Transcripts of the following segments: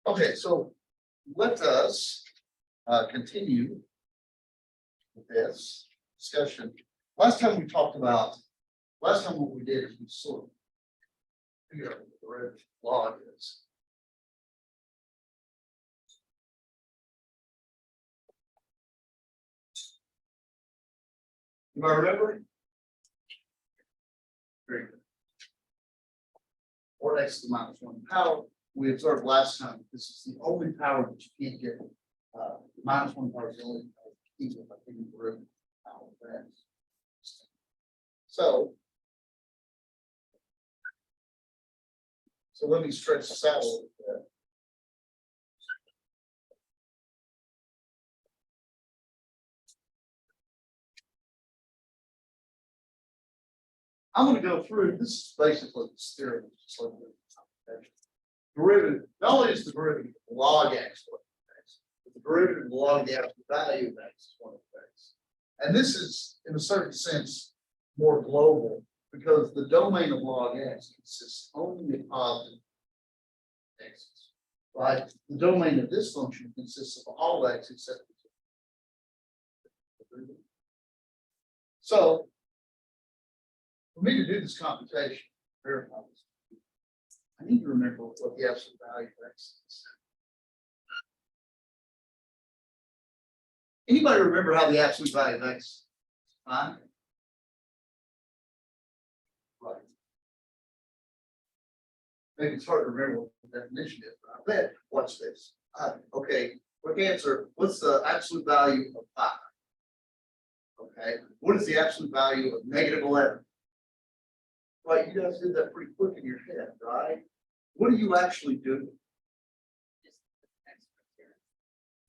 Okay, so let us continue with this discussion. Last time what we did is we sort of figured out what the derivative log is. Do I remember? Very good. Or x to the minus one power. We observed last time this is the only power that you can't get. Minus one power is the only power you can get by taking the derivative power of x. So let me stretch this out a little bit. I'm going to go through, this is basically this theorem, just like the derivative, not only is the derivative of log x, but the derivative of log the absolute value of x is one of x. And this is, in a certain sense, more global because the domain of log x consists only of positive x's, right? The domain of this function consists of all x except the derivative. So, for me to do this computation, verify this, I need to remember what the absolute value of x is. Anybody remember how the absolute value of x is defined? Right. Maybe it's hard to remember what the definition is, but I bet, watch this. Okay, quick answer. What's the absolute value of 5? Okay, what is the absolute value of -11? Right, you guys did that pretty quick in your head, right? What do you actually do?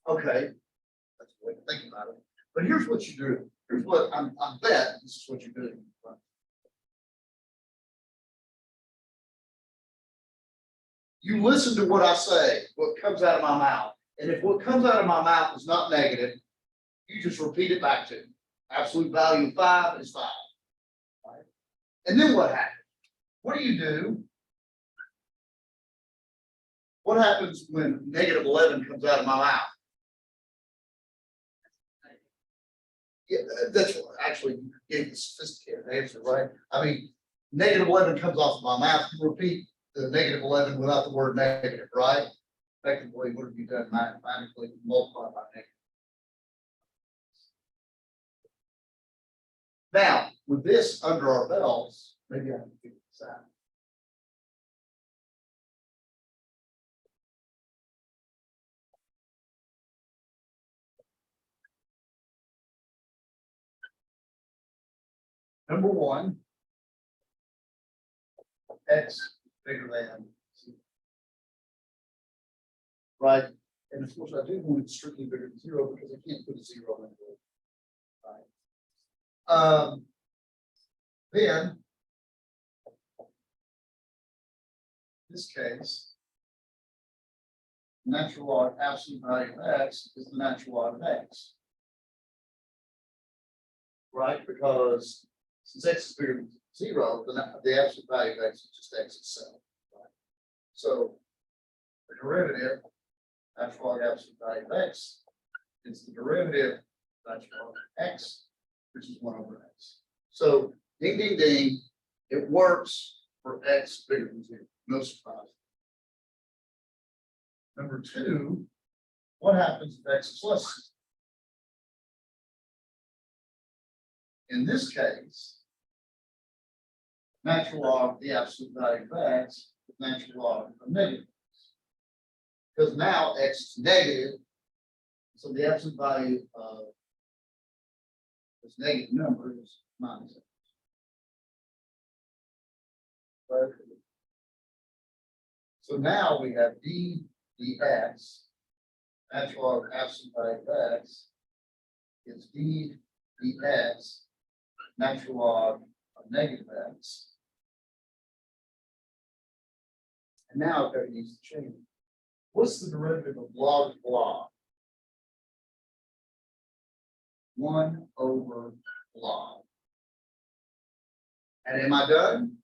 Okay, that's the way to think about it. But here's what you do. Here's what I bet this is what you're doing. You listen to what I say, what comes out of my mouth. And if what comes out of my mouth is not negative, you just repeat it back to me. Absolute value of 5 is 5. Right? And then what happens? What do you do? What happens when -11 comes out of my mouth? Yeah, that's actually you gave the sophisticated answer, right? I mean, -11 comes off of my mouth. You repeat the -11 without the word negative, right? Effectively, what have you done mathematically? Multiply by negative. Now, with this under our belts, maybe I can figure this out. Number one, x bigger than 0. Right? And of course, I do want it strictly bigger than 0 because I can't put a 0 in it. Right? Then, in this case, natural log absolute value of x is the natural log of x. Right? Because since x is bigger than 0, the absolute value of x is just x itself. Right? So the derivative, natural log absolute value of x, is the derivative natural log of x, which is 1 over x. So ding ding ding, it works for x bigger than 0. No surprise. Number 2, what happens if x is less? In this case, natural log of the absolute value of x is natural log of negative x. Because now x is negative, so the absolute value of this negative number is minus x. Right? So now we have d dx, natural log of absolute value of x is d dx, natural log of negative x. And now I've got to use the chain. What's the derivative of log of log? 1 over log. And am I done?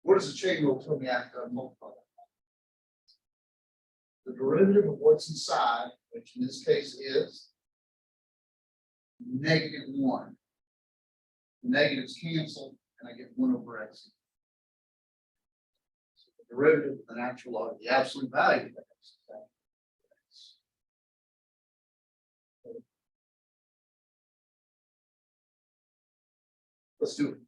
What does the chain rule tell me after I multiply that? the derivative of what's inside, which in this case is -1. The negatives cancel, and I get 1 over x. So the derivative of the natural log of the absolute value of x. Let's do it.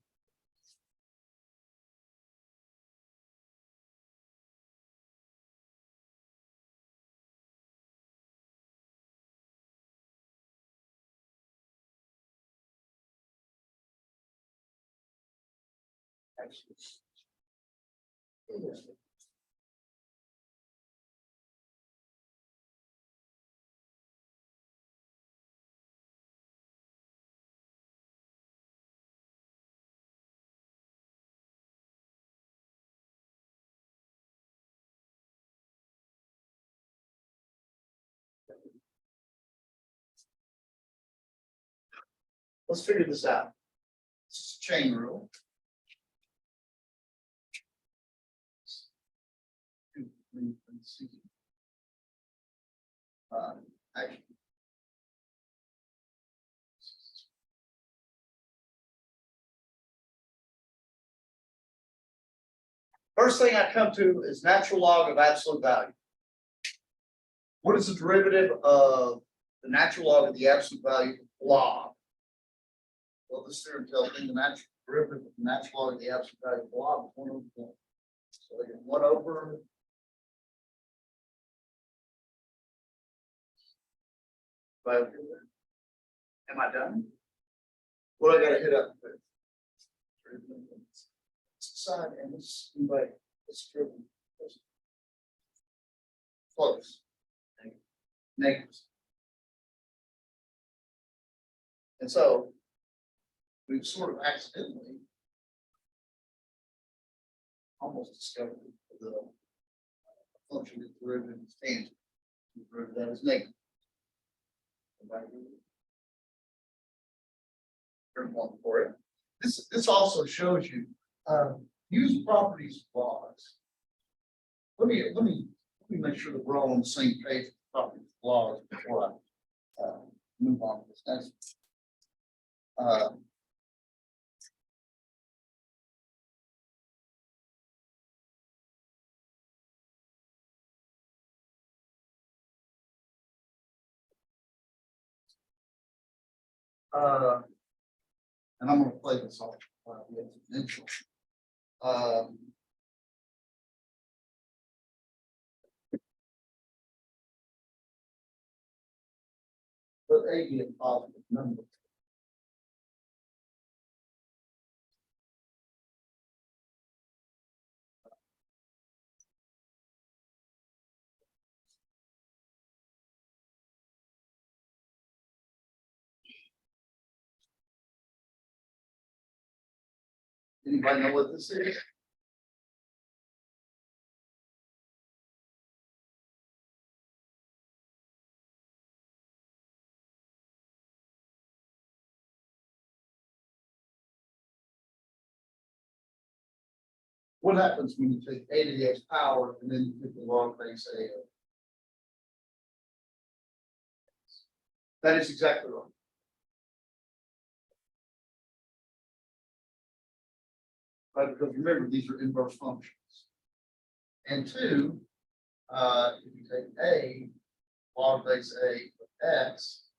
Let's figure this out. This is a chain rule. Actually, first thing I come to is natural log of absolute value. What is the derivative of the natural log of the absolute value of log? Well, this theorem tells me the natural derivative of the natural log of the absolute value of log is 1 over 1. So I get 1 over. Am I done? What do I got to hit up with? Side and this way. It's driven. Close. Negatives. And so we've sort of accidentally almost discovered the function of the derivative is tangent. The derivative that is negative. One for it. This also shows you use properties of laws. Let me make sure that we're all on the same page with properties of laws before I move on to this next. And I'm going to play this off the exponential. But A be a positive number. Anybody know what this is? What happens when you take a to the x power and then you put the log base a? That is exactly right. Right, because remember, these are inverse functions. And 2, if you take a log base a of x,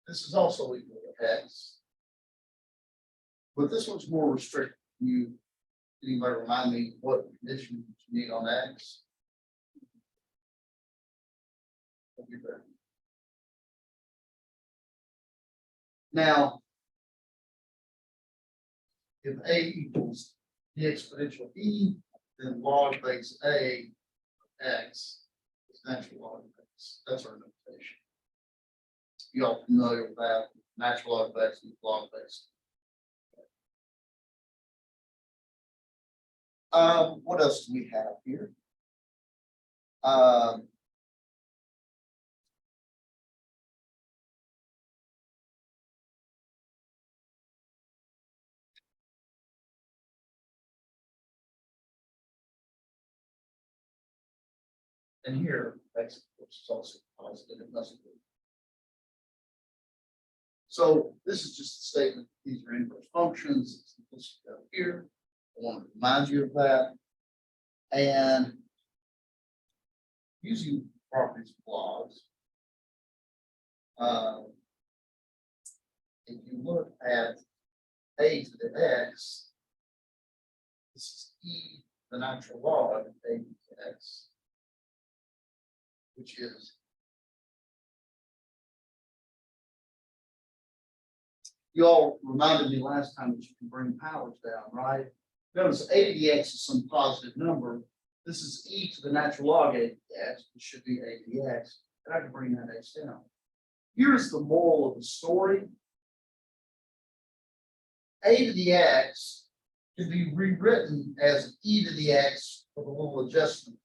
this is also equal to x. But this one's more restricted. Anybody remind me what condition you need on x? Now, if a equals the exponential e, then log base a of x is natural log of x. That's our notation. You all familiar with that? Natural log of x and log base. What else do we have here? And here, x, which is also positive, it must be. So this is just a statement, these are inverse functions, it's implicit down here. I want to remind you of that. And using properties of logs, if you look at a to the x, this is e the natural log of a to the x, which is you all reminded me last time that you can bring powers down, right? Notice a to the x is some positive number. This is e to the natural log a to the x, which should be a to the x, and I can bring that x down. Here's the moral of the story. A to the x can be rewritten as e to the x with a little adjustment,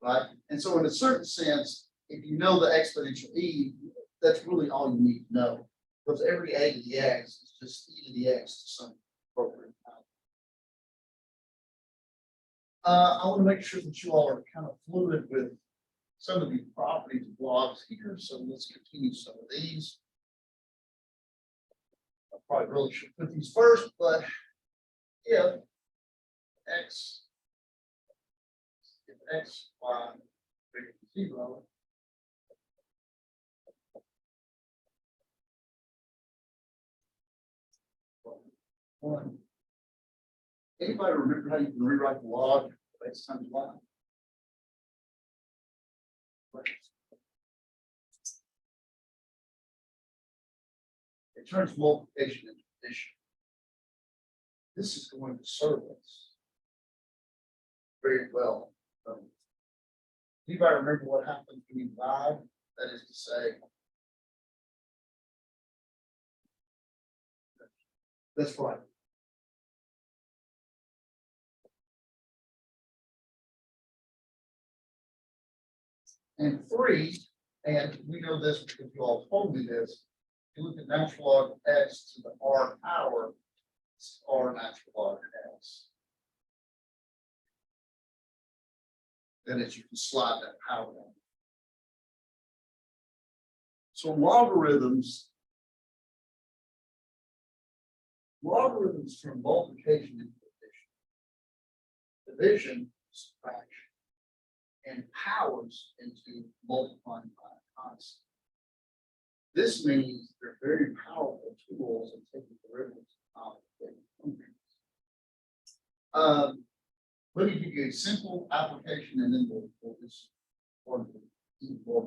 right? And so in a certain sense, if you know the exponential e, that's really all you need to know. Because every a to the x is just e to the x to some appropriate power. I want to make sure that you all are kind of fluid with some of the properties of logs here. So let's continue some of these. I probably really should put these first, but if x, y bigger than 0, one. Anybody remember how you can rewrite the log of x times y? It turns multiplication into addition. This is going to serve us very well. Anybody remember what happens when you divide? That is to say, that's right. And 3, and we know this because you all told me this. If you look at natural log of x to the r power, it's r natural log of x. Then as you can slide that power down. So logarithms turn multiplication into addition. Division, subtraction, and powers into multiplying by a constant. This means they're very powerful tools in taking derivatives of functions. Let me give you a simple application, and then we'll just more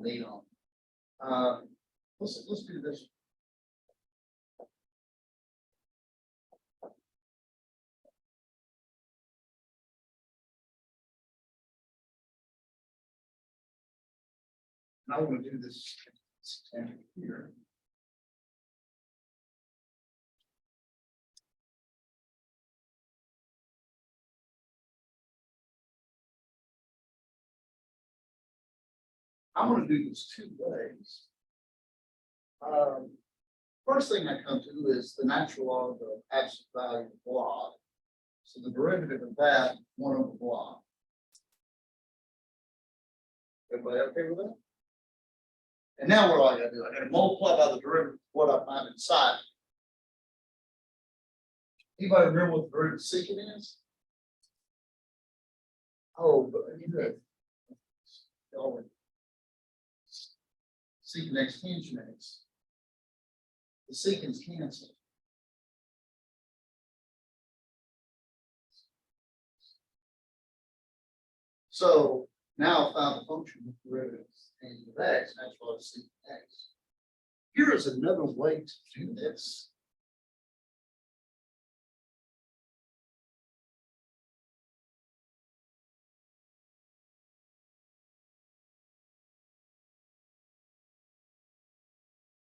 meat on. Let's do this. And I want to do this here. I'm going to do this 2 ways. First thing I come to is the natural log of the absolute value of log. So the derivative of that, 1 over log. Everybody okay with that? And now what do I got to do? I got to multiply by the derivative of what I find inside. Anybody remember what the derivative of secant is? Oh, but you know, secant x tangent x. The secants cancel. So now I found a function with derivatives of x, that's what I see x. Here is another way to do this.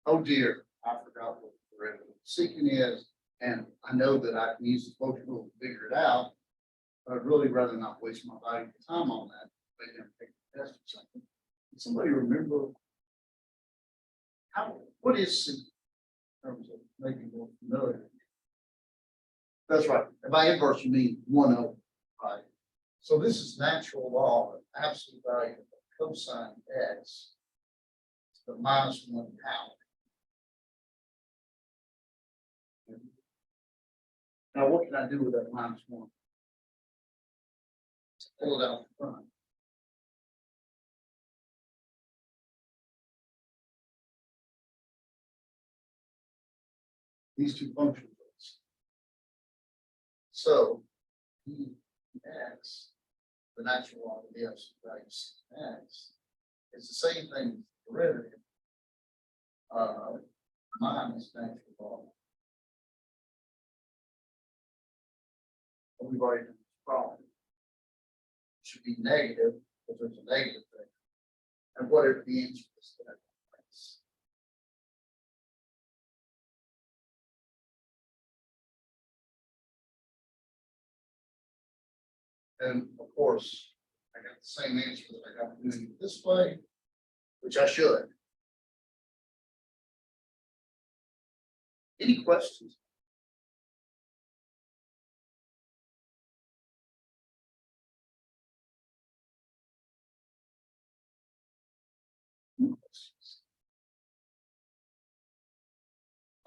Oh dear, I forgot what the derivative of secant is, and I know that I can use the function rule to figure it out, but I'd really rather not waste my valuable time on that. But take the test or something. Can somebody remember what is secant in terms of making more familiar? That's right. And by inverse, you mean 1 over, right? So this is natural law of absolute value of cosine x to the minus 1 power. Now, what can I do with that minus 1? Pull it out front. These two functions. So, x, the natural log of the absolute value of x, is the same thing as the derivative minus natural log. We've already done this problem. It should be negative if there's a negative thing. And whatever the answer is to that place. And of course, I got the same answer that I got doing it this way, which I should. Any questions?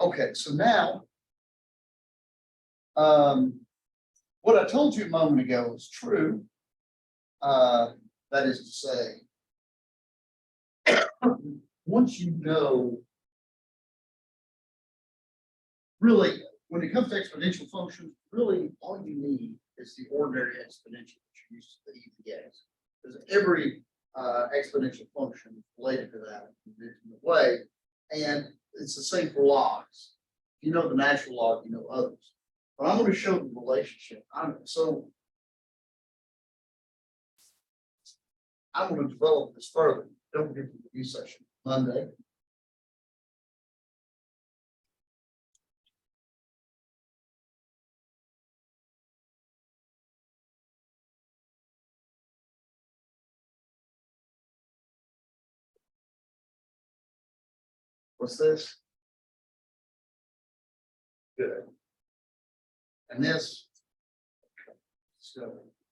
Okay, so now, what I told you a moment ago is true. That is to say, once you know, really, when it comes to exponential functions, really all you need is the ordinary exponential that you're used to, the e to the x. Because every exponential function is related to that in a different way, and it's the same for logs. If you know the natural log, you know others. But I'm going to show the relationship. I'm going to develop this further. Don't forget the review session Monday. What's this? Good. And this.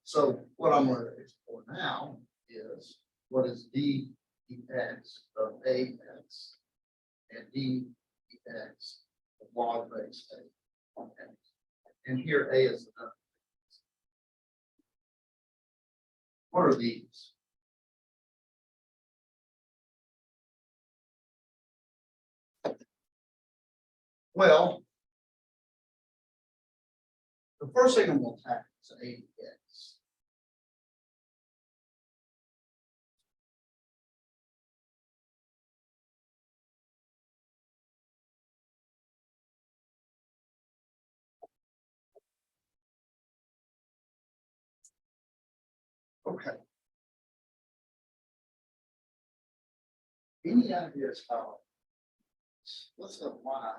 So what I'm going to explore now is what is d dx of ax and d dx of log base a on x. And here a is the number. What are these? Well, the first thing I'm going to tackle is a dx. Okay. Any ideas how? Let's go why.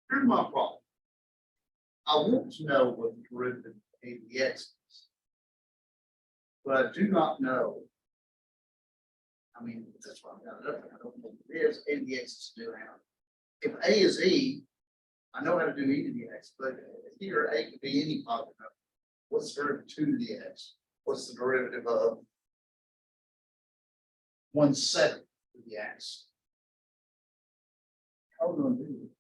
Here's my problem. I want to know what the derivative of a dx is, but I do not know. I mean, that's why I've got it up there. I don't know what it is. A to the x is to do now. If a is e, I know how to do e to the x, but here a could be any positive number. What's the derivative of 2 to the x? What's the derivative of 1/7 to the x? How are we going to do this?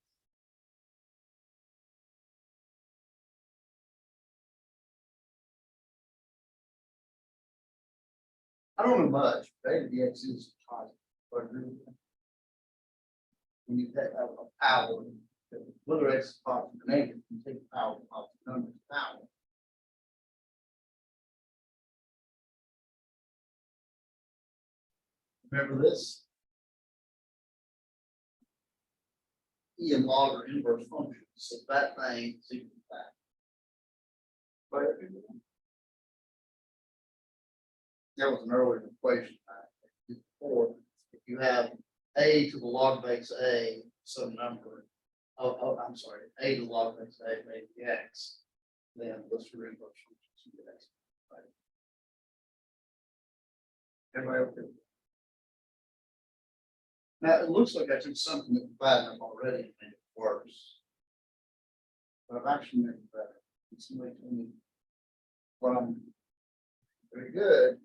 I don't know much. A to the x is positive. But when you take a power, whether x is positive or negative, you take the power of positive numbers power. Remember this? E and log are inverse functions, so that thing is equal to that. But that was an earlier equation I did before. If you have a to the log base a, some number, I'm sorry, a to the log base a, to the x, then those are inverse functions. Right. Everybody okay? Now, it looks like I took something that was bad enough already and made it worse. But I've actually made it better. Somebody told me from very good.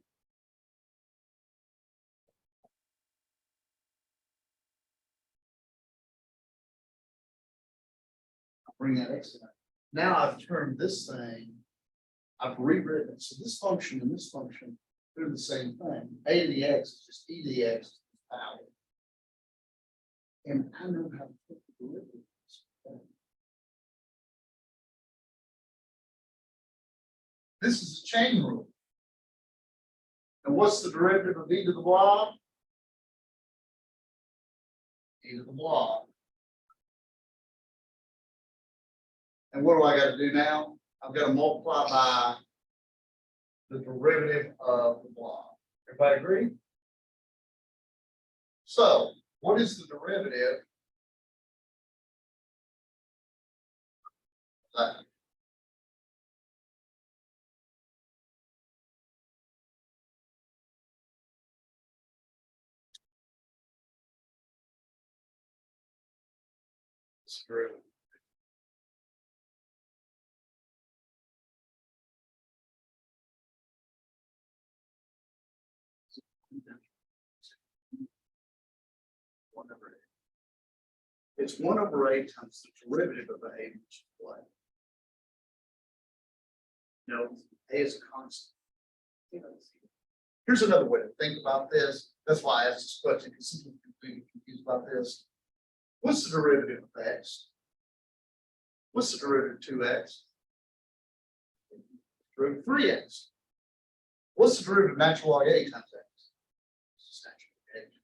I'll bring that x in. Now I've turned this thing, I've rewritten it. So this function and this function, they're the same thing. A to the x is just e to the x power. And I know how to put the derivative. This is a chain rule. And what's the derivative of e to the blob? E to the blob. And what do I got to do now? I've got to multiply by the derivative of the blob. Everybody agree? So, what is the derivative of that? It's derivative. It's 1/8 times the derivative of a, which is what? No, a is a constant. Here's another way to think about this. That's why I asked this question, because some people can be confused about this. What's the derivative of x? What's the derivative of 2x? Derivative of 3x. What's the derivative of natural log a times x?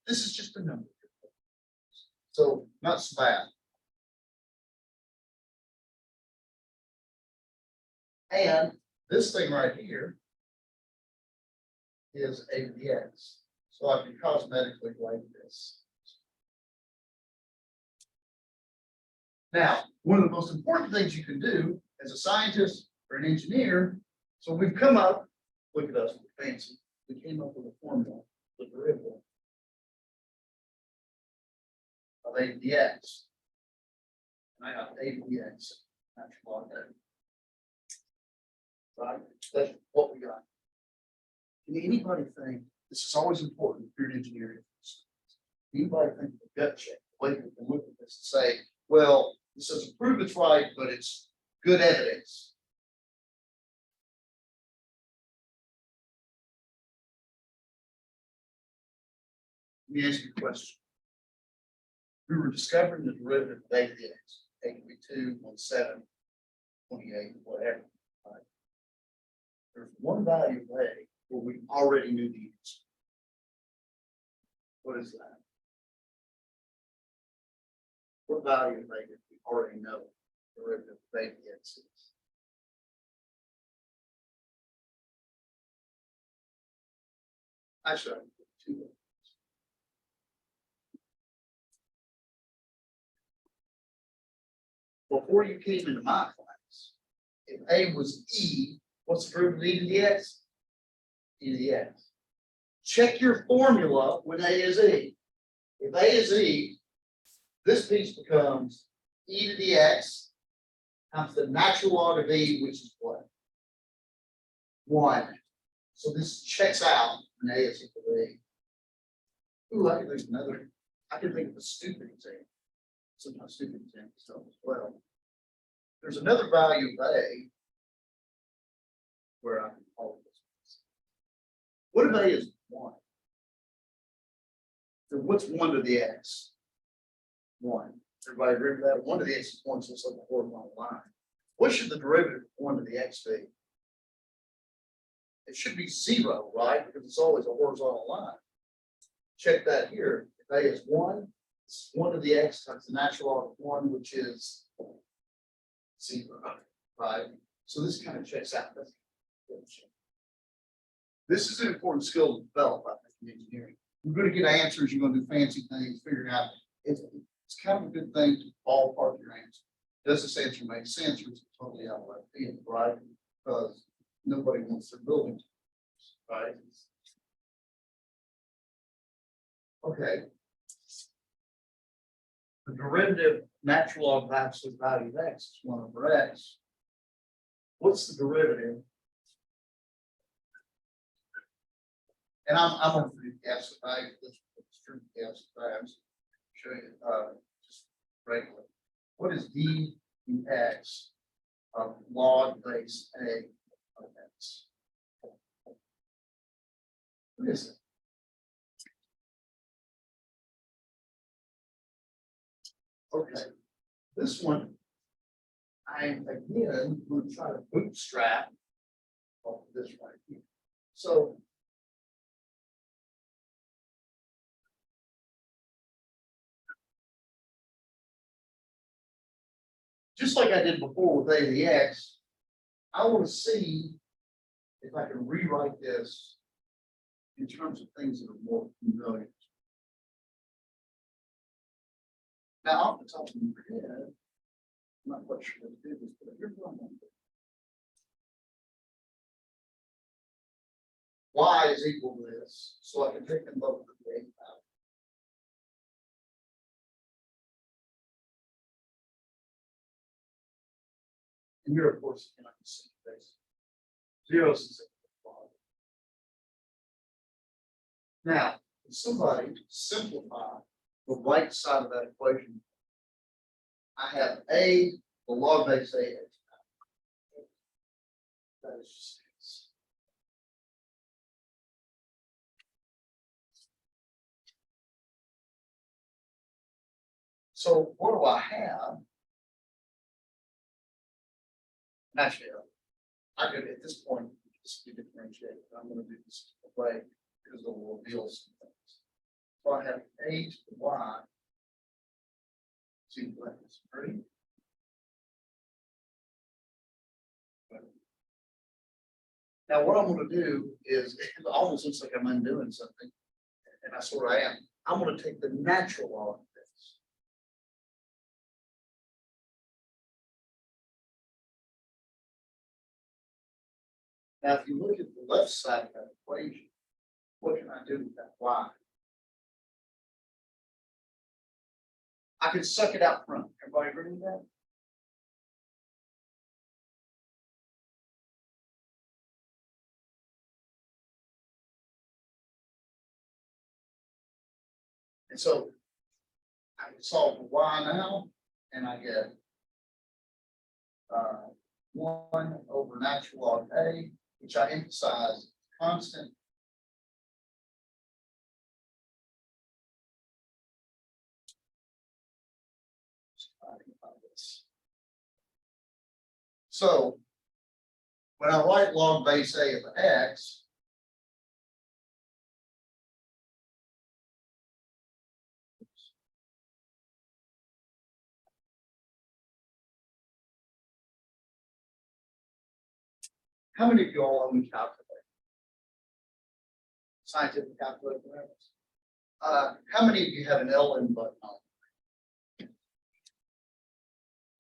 This is just a number. So not so bad. And this thing right here is a to the x. So I can cosmetically write this. Now, one of the most important things you can do as a scientist or an engineer, so we've come up, look at us, we're fancy. We came up with a formula, the derivative of a to the x. And I got a to the x. Natural log a. Right? That's what we got. Can anybody think, this is always important if you're an engineer, anybody think of a gut check, the way we can look at this and say, well, this doesn't prove it's right, but it's good evidence. Let me ask you a question. We were discovering the derivative of a to the x. A can be 2, 17, 28, whatever. Right? There's one value of a where we already knew the answer. What is that? What value of a did we already know the derivative of a to the x is? Actually, I can put 2. Before you came into my class, if a was e, what's the derivative of e to the x? E to the x. Check your formula when a is e. If a is e, this piece becomes e to the x times the natural log of e, which is what? 1. So this checks out when a is equal to e. Ooh, I can think of another. I can think of a stupid example. Sometimes stupid examples help as well. There's another value of a where I can call this. What if a is 1? So what's 1 to the x? 1. Everybody agree with that? 1 to the x is 1, so it's like a horizontal line. What should the derivative of 1 to the x be? It should be 0, right? Because it's always a horizontal line. Check that here. If a is 1, it's 1 to the x times the natural log of 1, which is 0, right? So this kind of checks out. This is an important skill to develop, I think, in engineering. You're going to get answers, you're going to do fancy things, figuring out. It's kind of a good thing to ballpark your answer. Does this answer make sense, or is it totally out of left field, right? Because nobody wants their building, right? Okay. The derivative natural log of absolute value of x is 1/x. what's the derivative? And I'm gonna do gas value, this true gas values. Show you, just regular. What is d dx of log base a of x? What is it? Okay, this one, I'm again going to try to bootstrap off of this right here. So just like I did before with a to the x, I want to see if I can rewrite this in terms of things that are more familiar. Now, off the top of your head, I'm not quite sure what to do this, but here's what I'm going to do. Y is equal to this, so I can take them both to the 8th power. And here, of course, you can see this. 0 is equal to 5. Now, if somebody simplify the right side of that equation, I have a, the log base a. That is just this. So what do I have? Naturally, I could at this point just be differentiated. I'm going to do this way because it will reveal some things. So I have a to the y. See what is 3. Now, what I'm going to do is, it almost looks like I'm undoing something, and I sort of am. I'm going to take the natural log of this. Now, if you look at the left side of that equation, what can I do with that y? I can suck it out front. Everybody agree with that? And so I can solve for y now, and I get 1 over natural log a, which I emphasize is constant. So when I write log base a of x, how many of you all own a calculator? Scientific calculator? How many of you have an LN button on?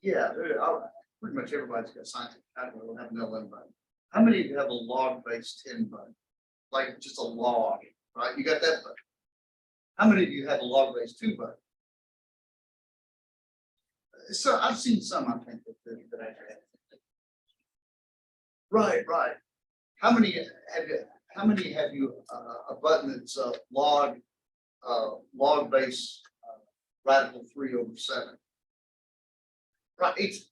Yeah, pretty much everybody's got a scientific calculator will have an LN button. How many of you have a log base 10 button? Like just a log, right? You got that button. How many of you have a log base 2 button? So I've seen some, I think, that I have. Right. How many have you a button that's log base radical 3 over 7? Right, it's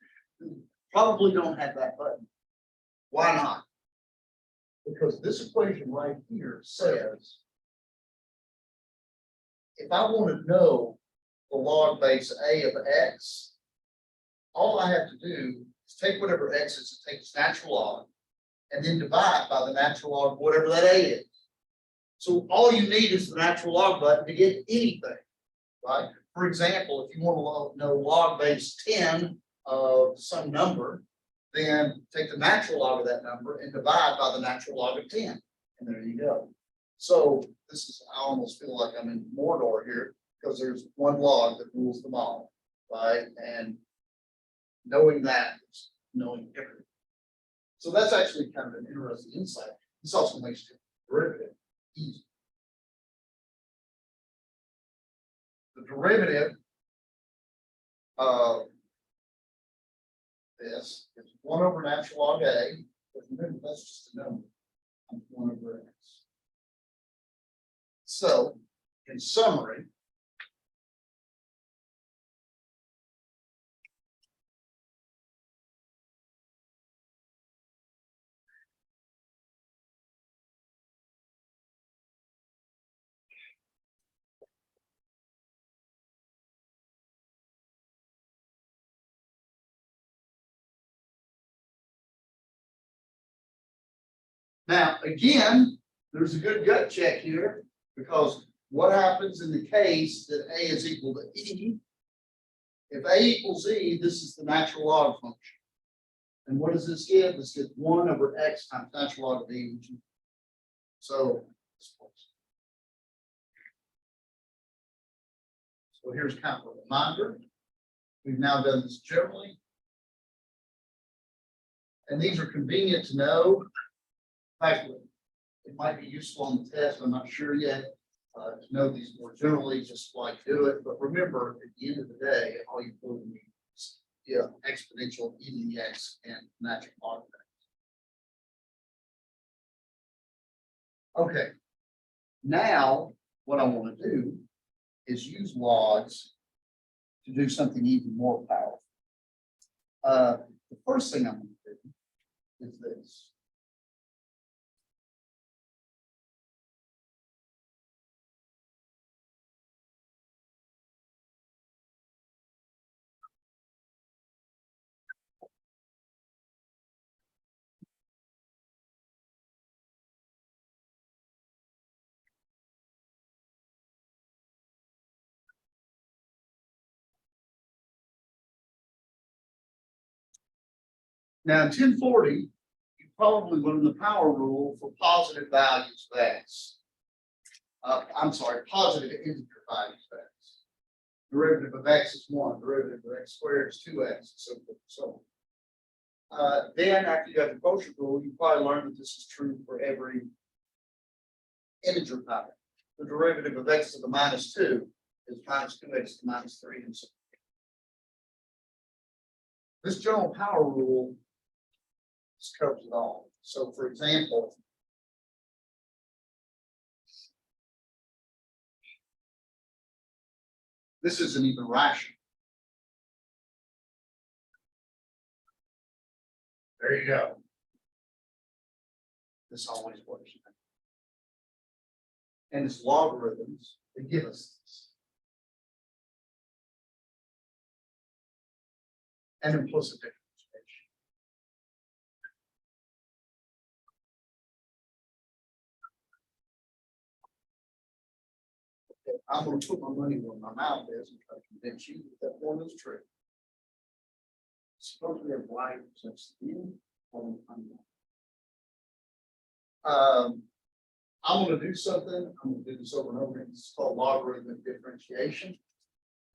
probably don't have that button. Why not? Because this equation right here says if I want to know the log base a of x, all I have to do is take whatever x is and take its natural log and then divide by the natural log of whatever that a is. So all you need is the natural log button to get anything, right? For example, if you want to know log base 10 of some number, then take the natural log of that number and divide by the natural log of 10. And there you go. So this is, I almost feel like I'm in Mordor here because there's one log that rules them all, right? And knowing that is knowing everything. So that's actually kind of an interesting insight. This also makes the derivative easy. The derivative of this is 1 over natural log A, but remember, that's just a number. 1 over X. So, in summary, now, again, there's a good gut check here, because what happens in the case that A is equal to E? If A equals E, this is the natural log function. And what does this give? This gives 1 over X times natural log of E. So here's kind of a reminder. We've now done this generally. And these are convenient to know. In fact, it might be useful on the test, I'm not sure yet, to know these more generally, just like do it. But remember, at the end of the day, all you really need is exponential e to the x and natural log of x. Okay, now what I want to do is use logs to do something even more powerful. The first thing I'm going to do is this. Now, in 1040, you probably learned the power rule for positive values of x. I'm sorry, positive integer values of x. Derivative of x is 1, derivative of x squared is 2x, so forth and so on. Then, after you got the quotient rule, you probably learned that this is true for every integer power. The derivative of x to the minus 2 is minus 2x to minus 3, and so on. This general power rule covers it all. So, for example, this isn't even rational. There you go. This always works. And it's logarithms that give us this. And implicit differentiation. I'm going to put my money where my mouth is and try to convince you that one is true. Suppose we have y such in I'm going to do something. I'm going to do this over and over again. It's called logarithmic differentiation.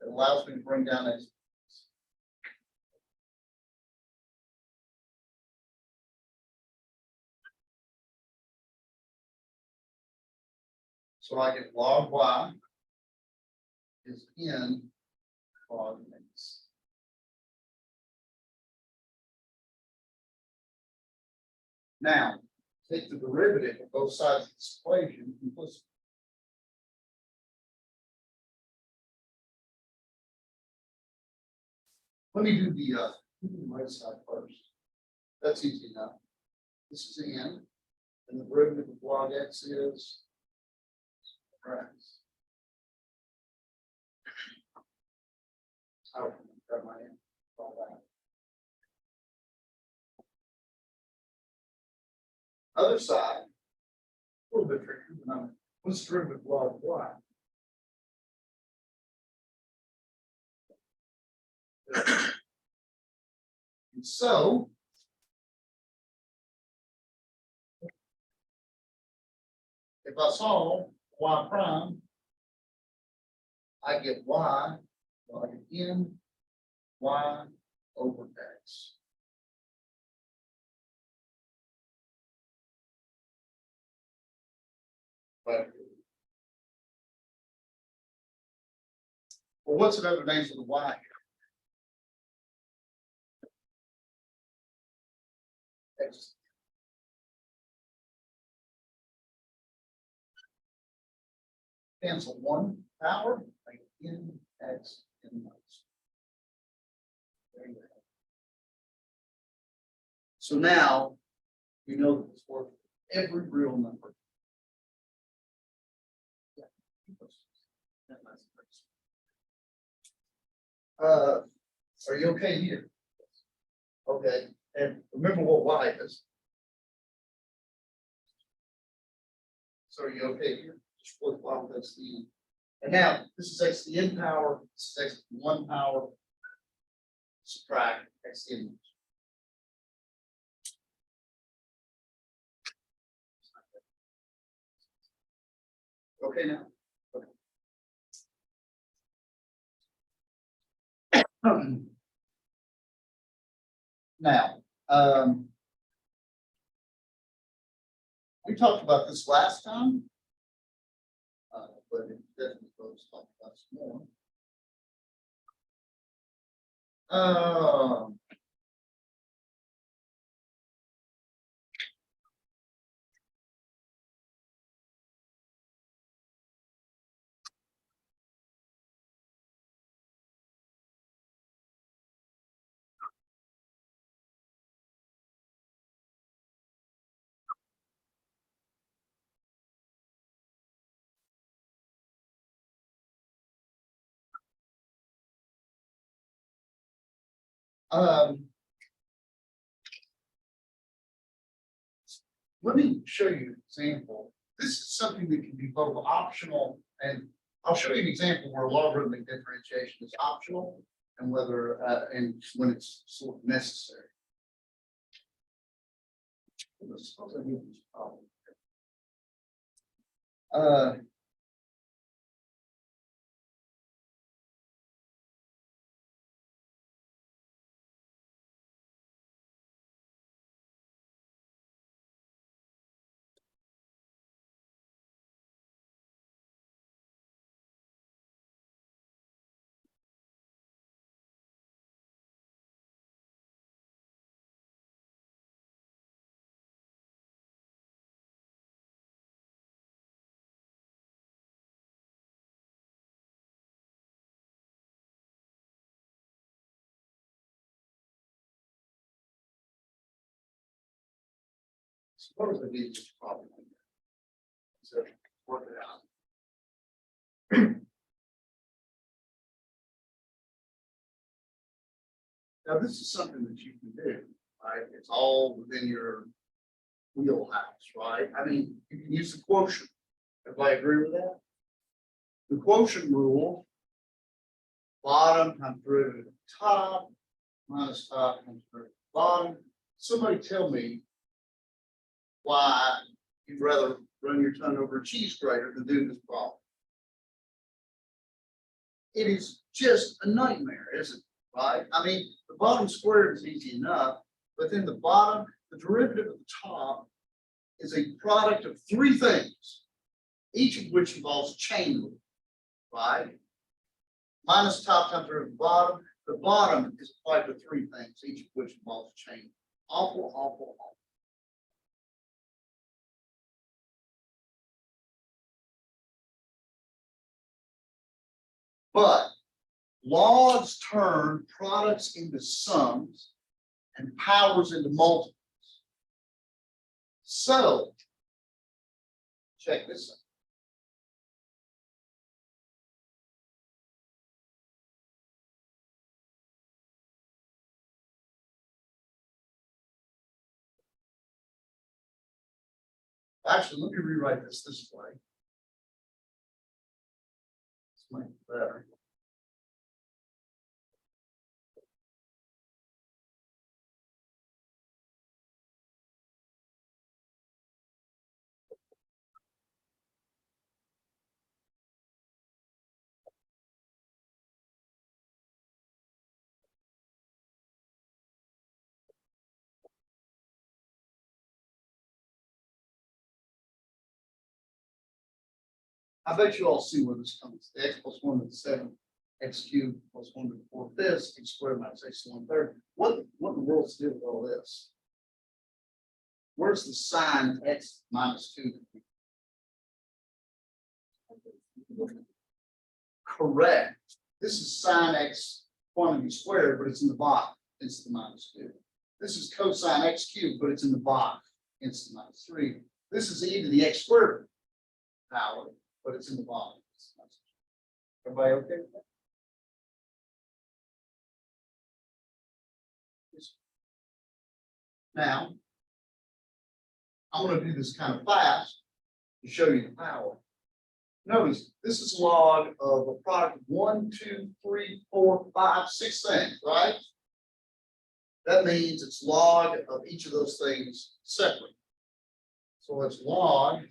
It allows me to bring down exponents. So I get log y is in log x. Now, take the derivative of both sides of this equation implicitly. Let me do the right side first. That's easy enough. This is n, and the derivative of log x is x. I'll grab my hand. All that. Other side, a little bit trickier, but what's the derivative of log y? And so, if I solve y prime, I get y, well, I get n y over x. But, well, what's another name for the y here? X. Cancel one power, like in X in minus. There you go. So now you know that it's worth every real number. Yeah. Are you okay here? Okay, and remember what y is. So are you okay here? Just flip flop that's the. And now this is x to the n power, this is x to the 1 power. Subtract x to the n. Okay now. Okay. Now, we talked about this last time, but it definitely goes talk about some more. Let me show you an example. This is something that can be both optional and I'll show you an example where logarithmic differentiation is optional and whether and when it's sort of necessary. Suppose I need this problem. Suppose I need this problem. So work it out. Now, this is something that you can do, right? It's all within your wheelhouse, right? I mean, you can use the quotient. Everybody agree with that? The quotient rule, bottom times derivative of top, minus top times derivative of bottom. Somebody tell me why you'd rather run your tongue over a cheese grater than do this problem. It is just a nightmare, isn't it? Right? I mean, the bottom squared is easy enough, but then the bottom, the derivative of the top is a product of three things, each of which involves chain rule, right? Minus top times derivative of bottom. The bottom is applied to three things, each of which involves chain. Awful, awful, awful. But logs turn products into sums and powers into multiples. So, check this out. Actually, let me rewrite this way. This might be better. I bet you all see where this comes. The x plus 1 to the 7, x cubed plus 1 to the 4/5, x squared minus x to the 1/3. What in the world's deal with all this? Where's the sine x minus 2? Correct. This is sine x quantity squared, but it's in the box. It's the minus 2. This is cosine x cubed, but it's in the box. It's the minus 3. This is e to the x squared power, but it's in the box. Everybody okay with that? Now, I'm going to do this kind of fast to show you the power. Notice this is log of a product of 1, 2, 3, 4, 5, 6 things, right? That means it's log of each of those things separately. So it's log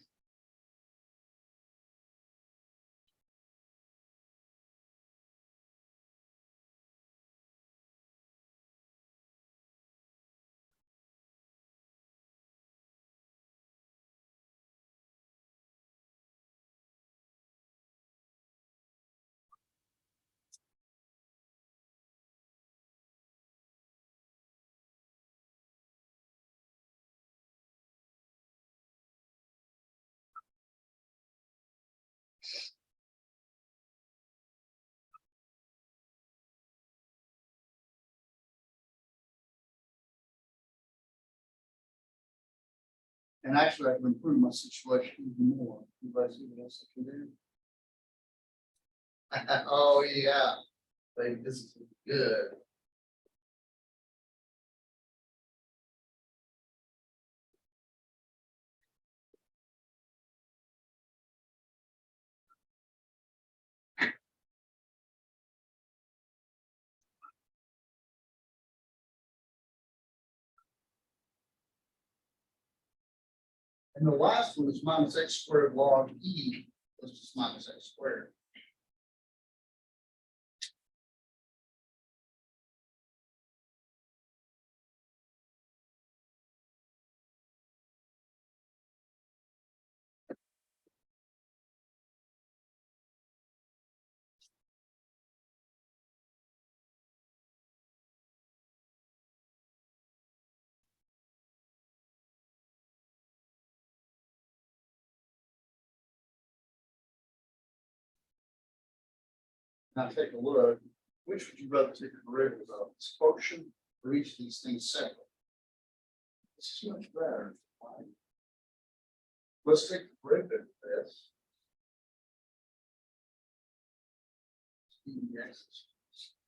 and actually I can improve my situation even more. Anybody see what else I can do? Oh yeah, baby, this is good. And the last one is minus x squared log e, that's just minus x squared. Now take a look. Which would you rather take a derivative of? This quotient or each of these things separate? This is much better. Right? Let's take the derivative of this.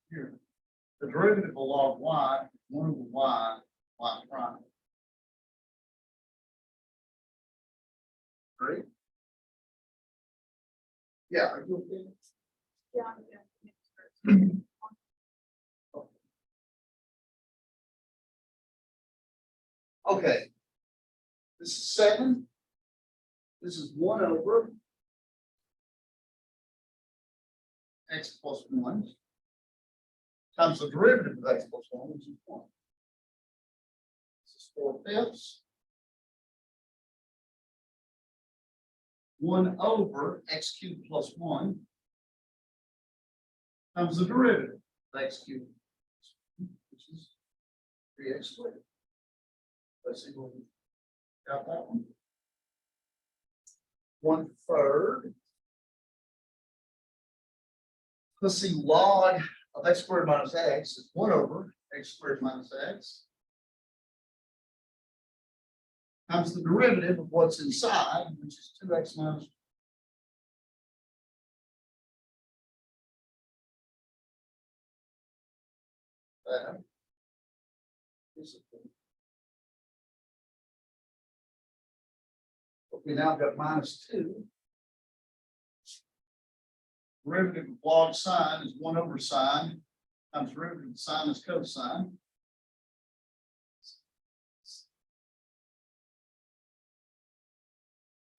Here. The derivative of log y, 1 over y, y prime. Great. Yeah, are you okay? Yeah. Okay. This is 7. This is 1 over x plus 1 times the derivative of x plus 1, which is 1. This is 4/5. 1 over x cubed plus 1 times the derivative of x cubed, which is 3x squared. Let's see what we got that one. 1/3. Let's see, log of x squared minus x is 1 over x squared minus x times the derivative of what's inside, which is 2x minus. That. We now got minus 2. Derivative of log sine is 1 over sine times derivative of sine is cosine.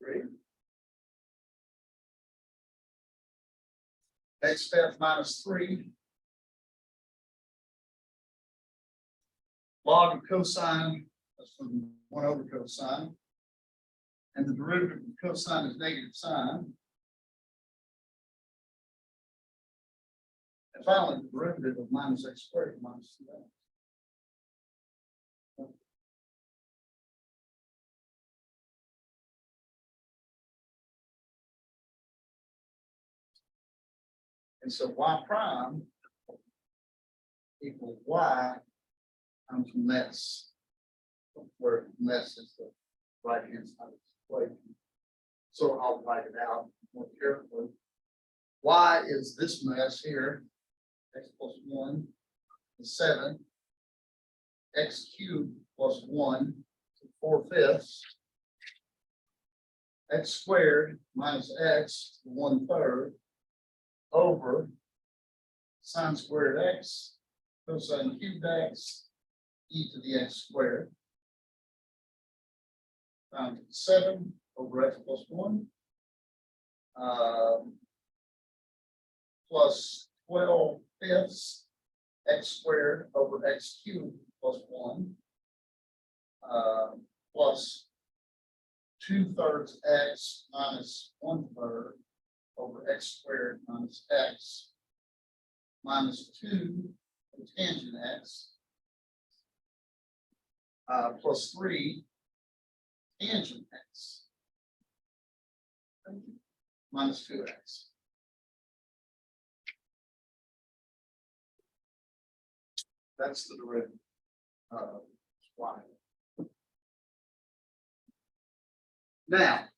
Great. X step minus 3. Log of cosine, that's from 1 over cosine. And the derivative of cosine is negative sine. And finally, the derivative of minus x squared minus 2x. And so y prime equals y times mess, where mess is the right hand side of the equation. So I'll write it out more carefully. Y is this mess here, x plus 1 is 7, x cubed plus 1 is 4/5, x squared minus x 1/3 over sine squared x cosine cubed x e to the x squared times 7 over x plus 1 plus 12/5 x squared over x cubed plus 1 plus 2/3 x minus 1/3 over x squared minus x minus 2 tangent x plus 3 tangent x minus 2x. That's the derivative of y. Now,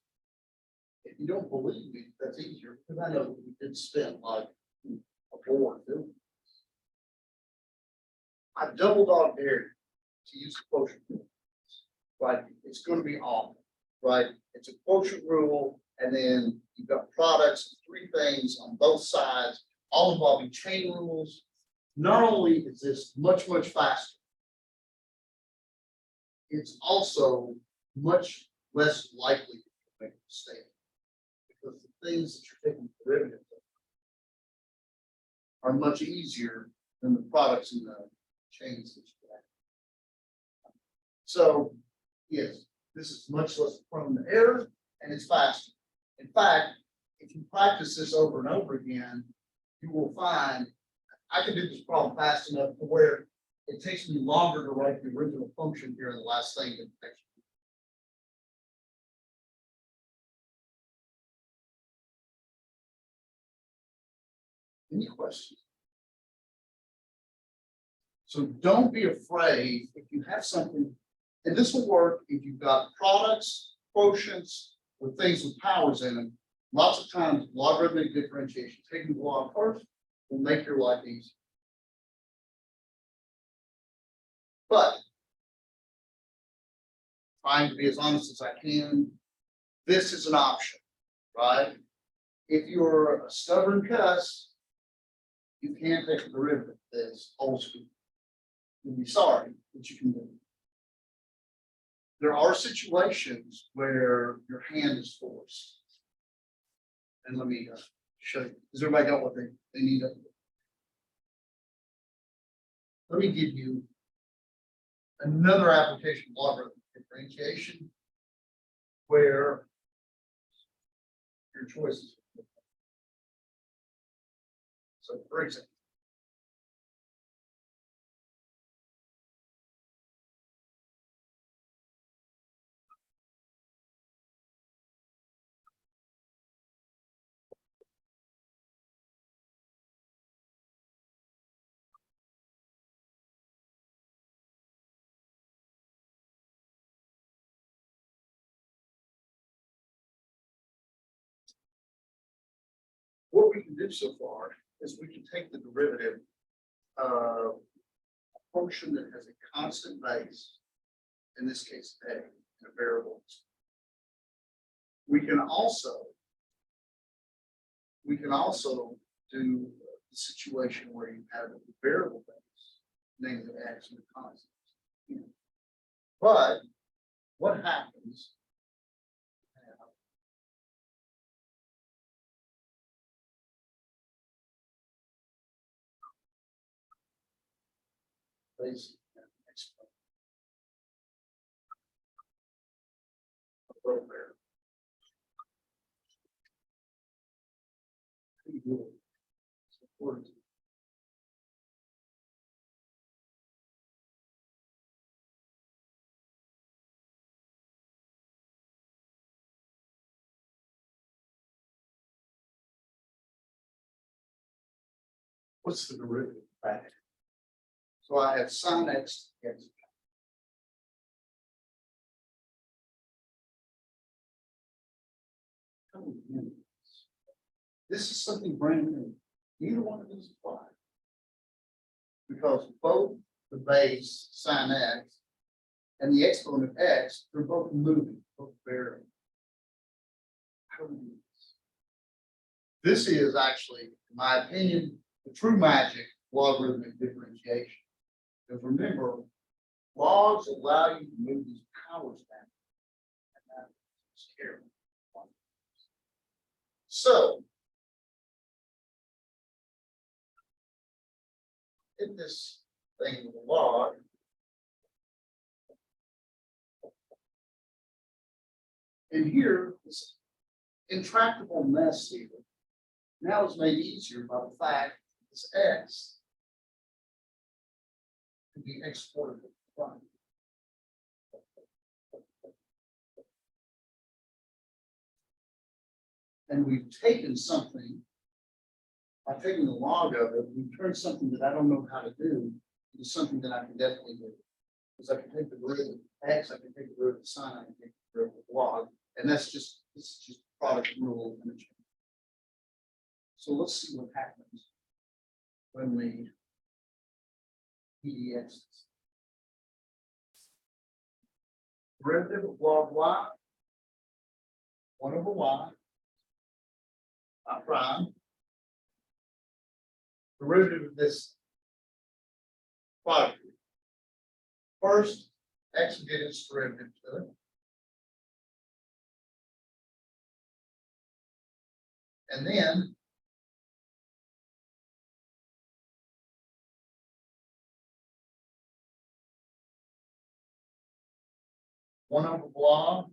if you don't believe me, that's easier, because I know that we did spend like a board doing this. I double dog dared to use the quotient rule, right? It's going to be off, right? It's a quotient rule, and then you've got products of three things on both sides, all involving chain rules. Not only is this much, much faster, it's also much less likely to make a mistake, because the things that you're taking derivatives of are much easier than the products in the chains that you have. So, yes, this is much less prone to error, and it's faster. In fact, if you practice this over and over again, you will find I can do this problem fast enough to where it takes me longer to write the original function here in the last thing than next. Any questions? So don't be afraid if you have something, and this will work if you've got products, quotients, or things with powers in them. Lots of times, logarithmic differentiation, taking the log first, will make your life easy. But trying to be as honest as I can, this is an option, right? If you're a stubborn cuss, you can't take a derivative that's old school. You'll be sorry, but you can do it. There are situations where your hand is forced. And let me show you. Has everybody got what they need? Let me give you another application of logarithmic differentiation where your choices. So, for example, what we can do so far is we can take the derivative of a function that has a constant base, in this case a, and a variable. We can also do the situation where you have a variable base, namely x and a constant. But what happens? Base there. What's the derivative back? So I have sine x against. This is something brand new. Neither one of these apply. Because both the base sine x and the exponent x, they're both moving, both varying. How do we do this? This is actually, in my opinion, the true magic logarithmic differentiation. Because remember, logs allow you to move these powers down. And that is scary. So, in this thing with a log, and here, this intractable mess here now is made easier by the fact that this x can be exported to the front. And we've taken something, by taking the log of it, we've turned something that I don't know how to do into something that I can definitely do. Because I can take the derivative of x, I can take the derivative of sine, I can take the derivative of log, and this is just product rule of interchange. So let's see what happens when we PDX this. Derivative of log y, 1 over y, prime. Derivative of this product. First, x did its derivative to it. And then one over log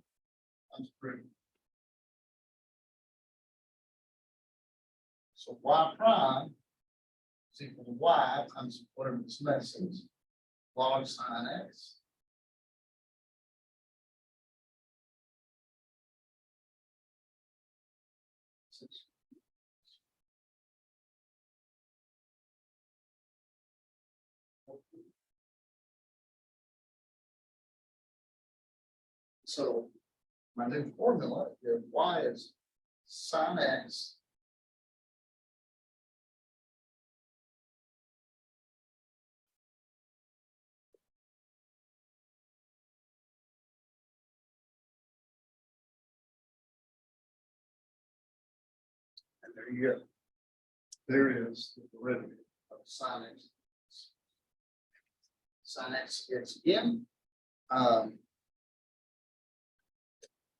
times 3. So y prime is equal to y times whatever this mess is, log sine x. So my new formula is y is sine x and there you go. There is the derivative of sine x. Sine x gets again.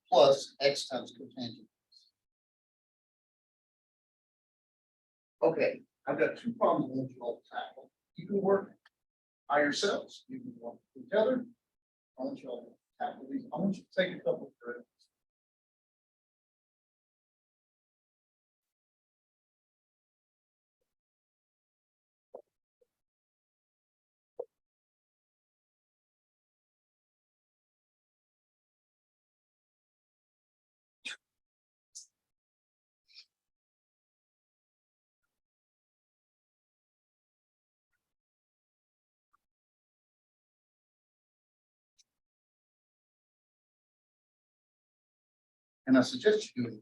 Plus x times cotangent. Okay, I've got 2 problems I want you all to tackle. You can work by yourselves. You can work with each other. I want you all to tackle these. I want you to take a couple of derivatives. And I suggest you do it.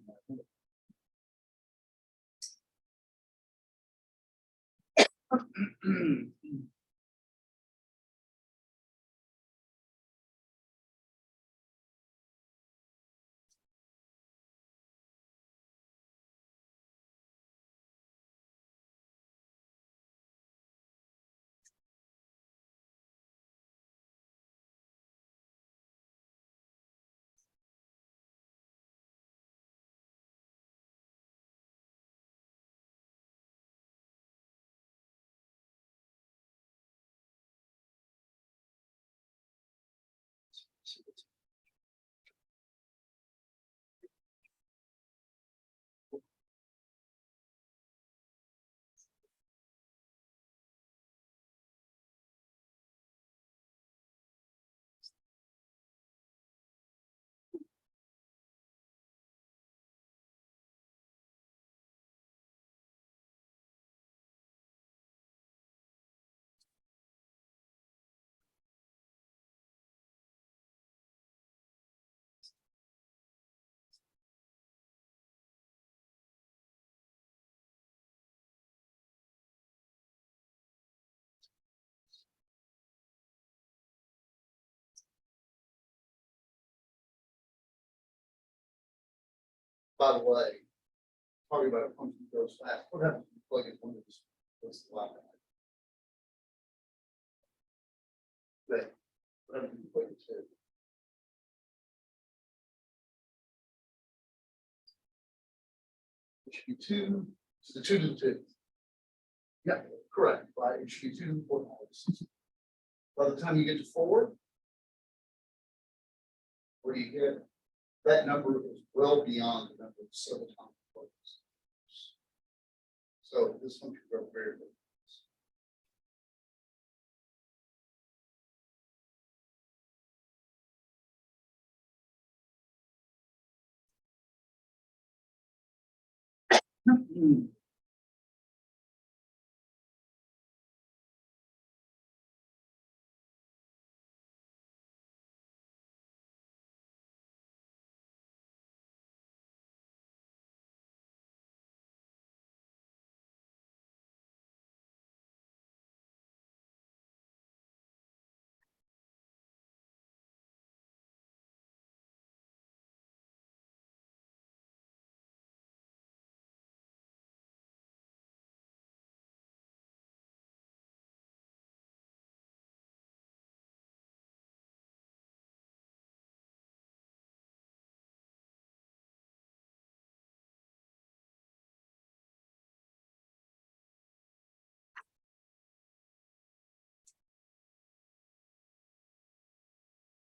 by the way, talking about a function that goes fast, what happens if you plug in one of these? What's the line? But what happens if you plug in two? It should be two, so the two to the two. Yeah, correct, right? It should be 2 to 4 nodes. By the time you get to 4, where you get that number is well beyond the number of subatomic particles. So this function grows very big.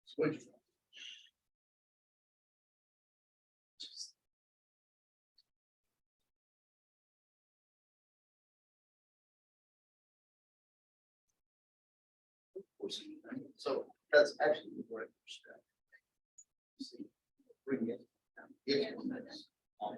Switch. So that's actually the correct step. See, bring it down. If it's on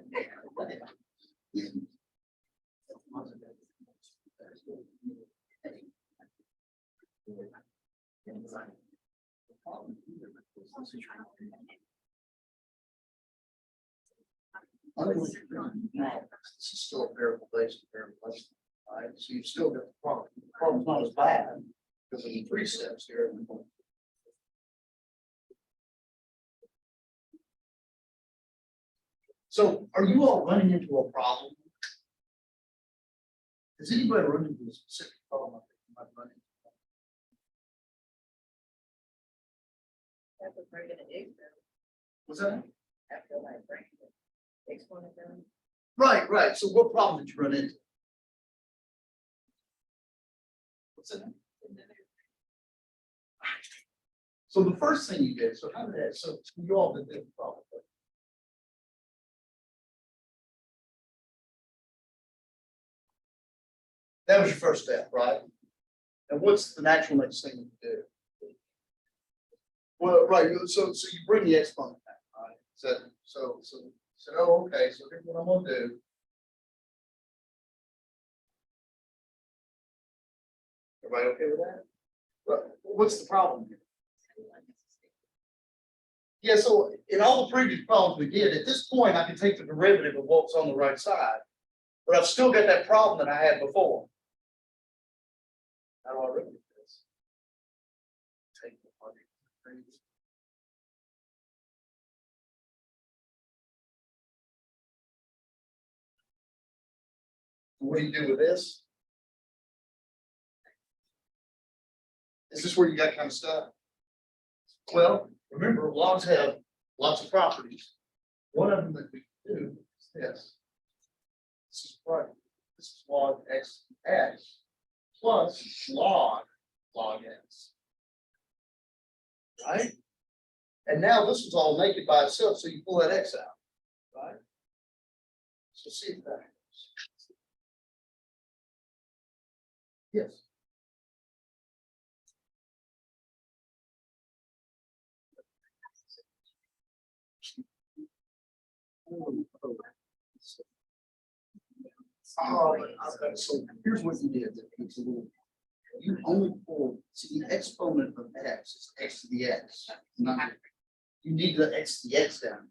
this is still a variable based variable based, right? So you've still got the problem. The problem's not as bad because of the 3 steps here. So are you all running into a problem? Does anybody run into a specific problem? You might run into? After bringing an exponent, What's that? after like bringing an exponent down. Right, right. So what problem did you run into? What's that? So the first thing you did, so how did that, so you all did the problem. That was your first step, right? And what's the natural next thing you do? Well, right, so you bring the exponent back, right? So, oh, okay, so here's what I'm gonna do. Everybody okay with that? Right, what's the problem here? Yeah, so in all the previous problems we did, at this point, I can take the derivative of what's on the right side, but I've still got that problem that I had before. How do I remedy this? Take the money. What do you do with this? Is this where you got kind of stuff? Well, remember, logs have lots of properties. One of them that we can do is this. This is right. This is log x plus log x. Right? And now this is all naked by itself, so you pull that x out. Right? So see if that happens. Yes. So here's what you did. You only pull, see, the exponent of x is x to the x. You need the x to the x down.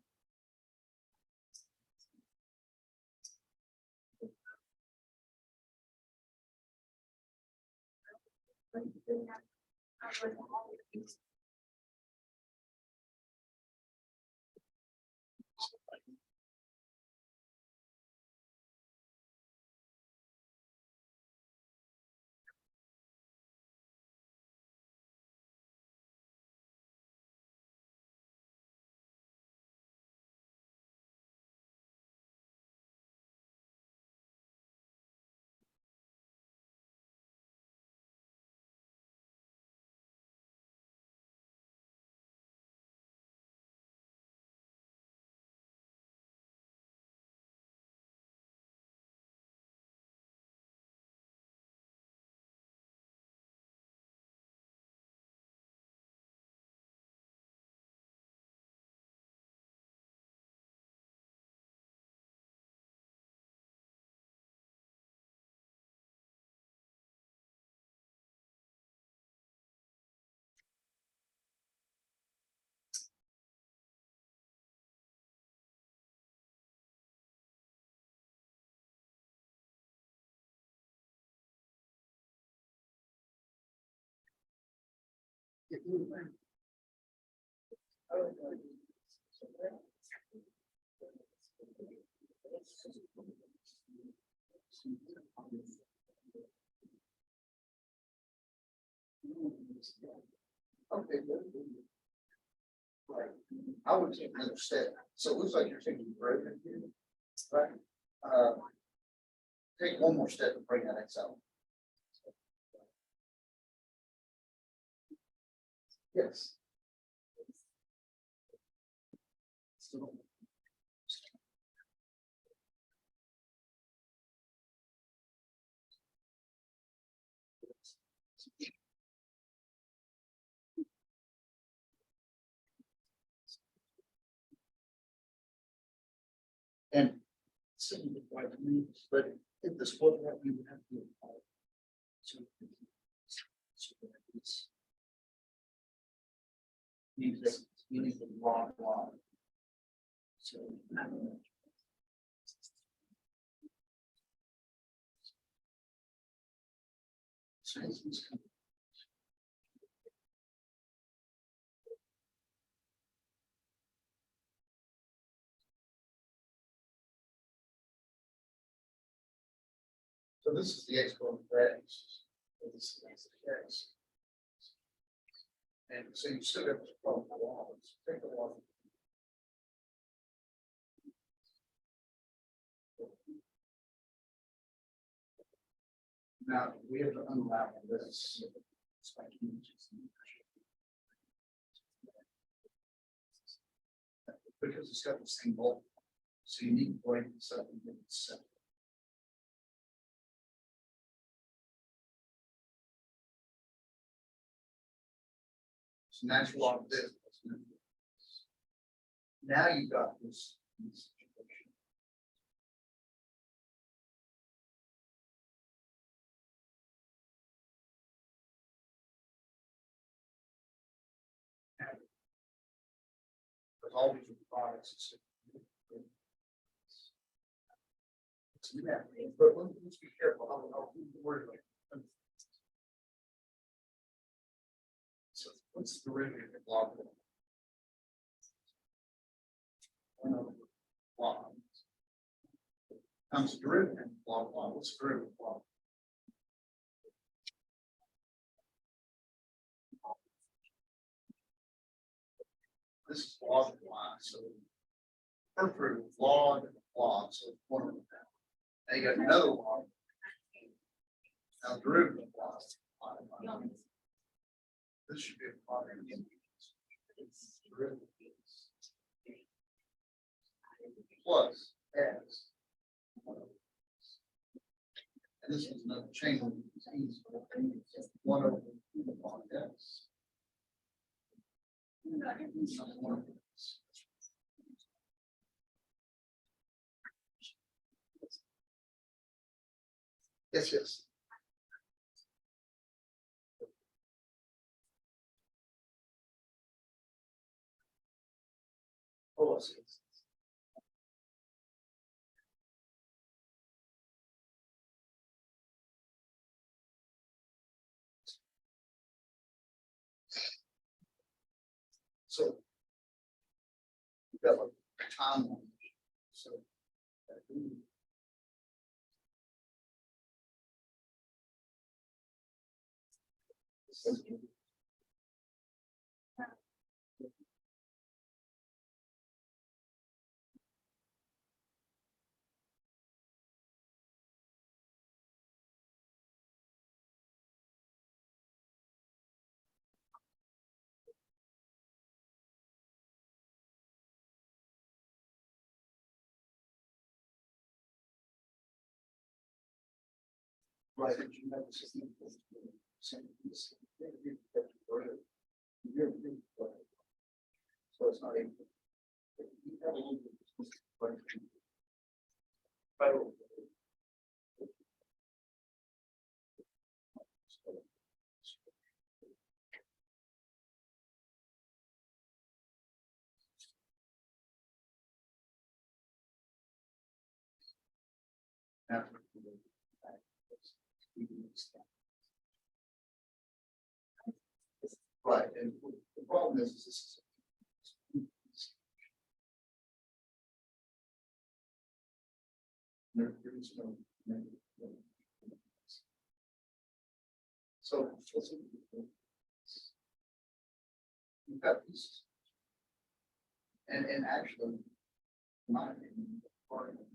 Okay. Right, I would take another step, so it looks like you're taking the road in here, right? Take one more step and bring that X out. Yes. And similar to what I mean, but if this wasn't what we would have to do. So. It's. You need the wrong one. So. So this is the exponent of x. So this is x. And so you still have to follow the laws. Take the law. Now we have to unravel this. Because it's got the same bulk. So you need to break this up and get it set. So natural law of this. Now you've got this situation. Because all these products. But let's be careful. I'll worry about it. So what's the derivative of log one? Log. Comes the derivative of log one. What's the derivative of log? This is log one. So per proof log, so one of them. Now you got another log. Now derivative of log. This should be a product. Plus x. And this is another chain of these. 1 over upon x. Yes, yes. Oh, I see. So you've got like a timeline. So right, and you have this thing. So it's not even. You have a little bit of Right, and the problem is this is. There's no. So. let's see. You've got these. And actually. My opinion, part of it,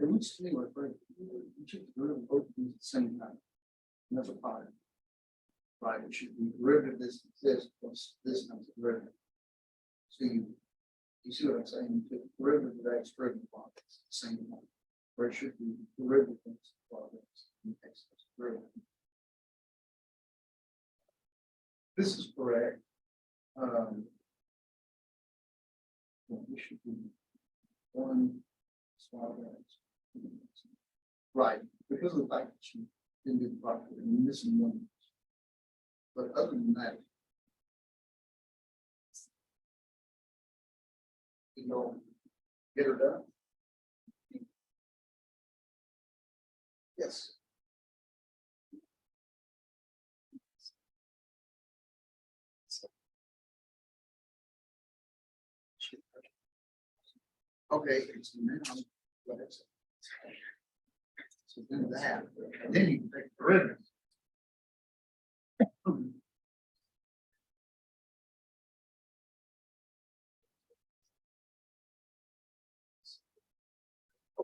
It looks to me like, right, you should do them both at the same time. And that's a pattern. Right, it should be derivative this exists, plus this comes a derivative. So you see what I'm saying? You take derivative of X, derivative of Y, it's the same one. Where it should be derivative of X, and X is derivative. This is correct. We should be one small X. Right, because of the fact that you didn't do the property, and you're missing one. But other than that, you know, get her done. Yes. Okay, so now, what is it? So do that, and then you can take the ribbon.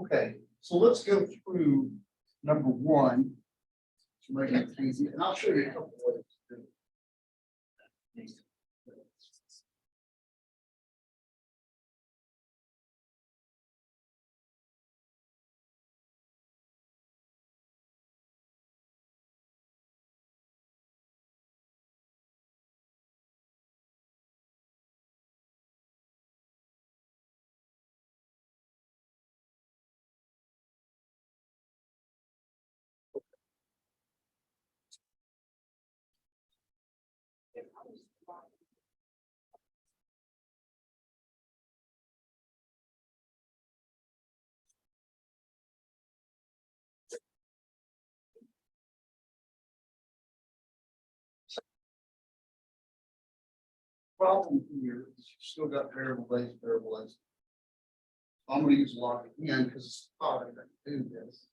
Okay, so let's go through number one. To make it easy, and I'll show you a couple ways to do it. Problem here is you still got variable base, variable S. I'm gonna use log again because it's hard to do this.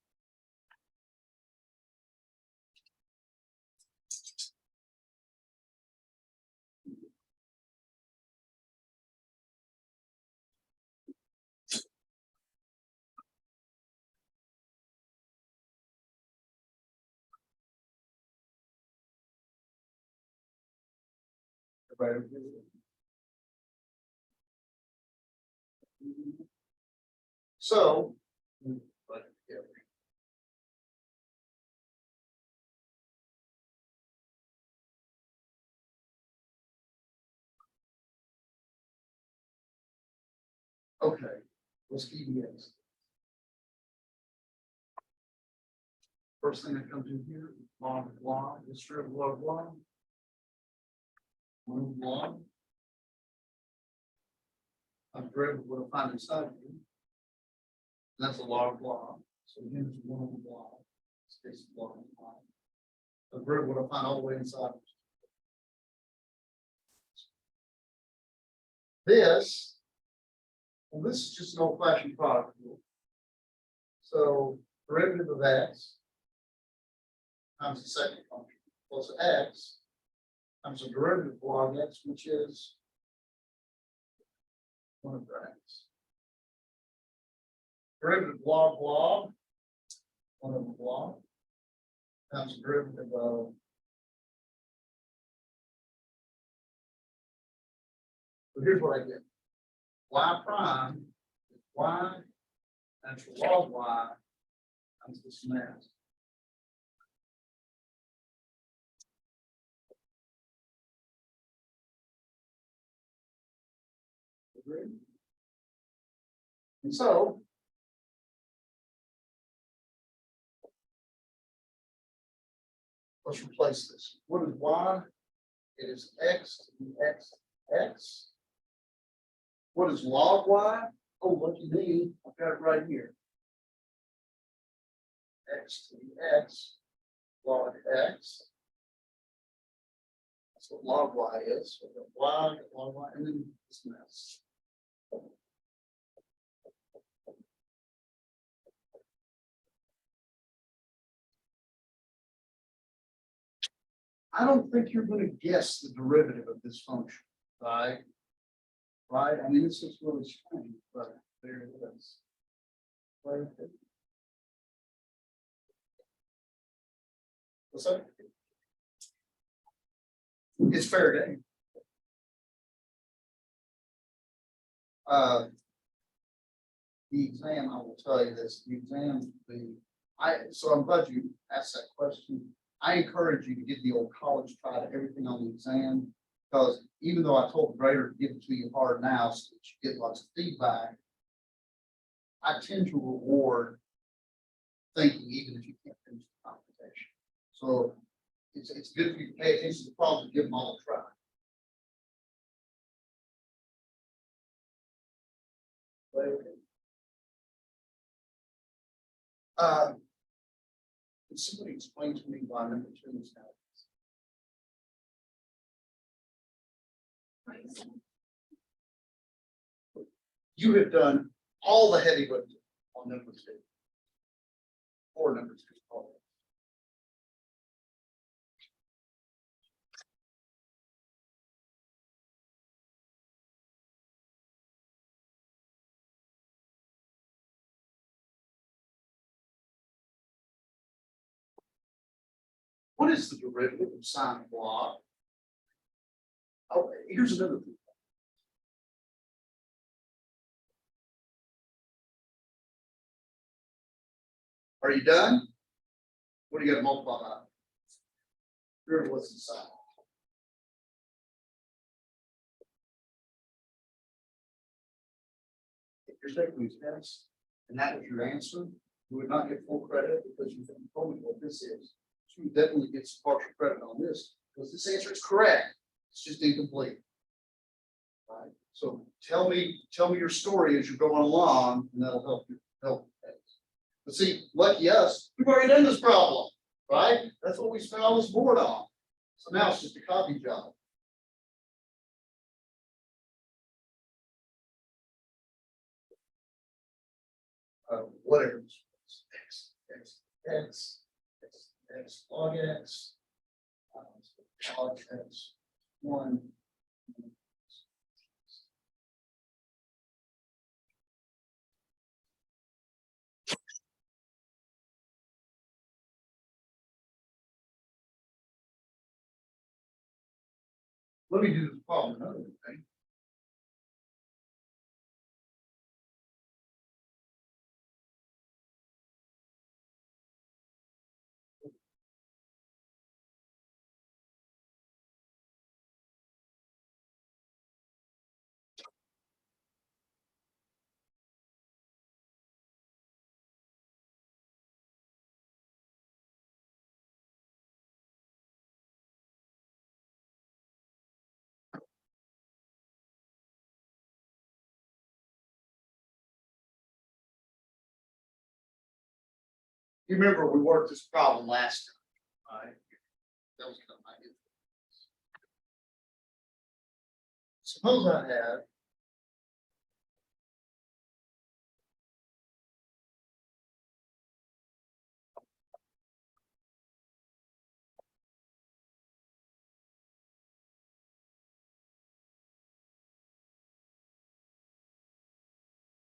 Everybody okay with it? So. Okay, let's keep this. First thing that comes in here, log, history of log. Move log. I'm dreading what I find inside of you. That's a log. So here's one log. Space log. I'm dreading what I find all the way inside. this, well, this is just an old fashioned product rule. So derivative of x times the second function plus x times the derivative of log x, which is 1 over x. Derivative of log 1 over log times the derivative of so here's what I get. Y prime is y times log y times this mass. Agree? And so let's replace this. What is y? It is x to the x. What is log y? Oh, lucky me, I've got it right here. X to the x log x. That's what log y is. So the y, log y, and then this mess. I don't think you're going to guess the derivative of this function, right? Right? I mean, it's just really strange, but there it is. Right. What's that? It's fair game. The exam, I will tell you this, the exam, so I'm glad you asked that question. I encourage you to get the old college try to everything on the exam, because even though I told the grader to give it to you hard now so that you get lots of feedback, I tend to reward thinking even if you can't finish the computation. So it's good for you to pay attention to the problem and give them all a try. Can somebody explain to me why number 2 is now? You have done all the heavy lifting on number 2. Or number 2. What is the derivative of sine of log? Oh, here's another thing. Are you done? What do you got to multiply by? Derivative what's inside. If you're taking these tests and that was your answer, you would not get full credit because you told me what this is. So you definitely get some partial credit on this because this answer is correct. It's just incomplete. Right. So tell me your story as you're going along, and that'll help you help. But see, lucky us, we've already done this problem, right? That's what we spent all this board on. So now it's just a copy job. Whatever. X log x, log x 1. Let me do this problem another way. You remember we worked this problem last time, right? That was kind of my idea. Suppose I have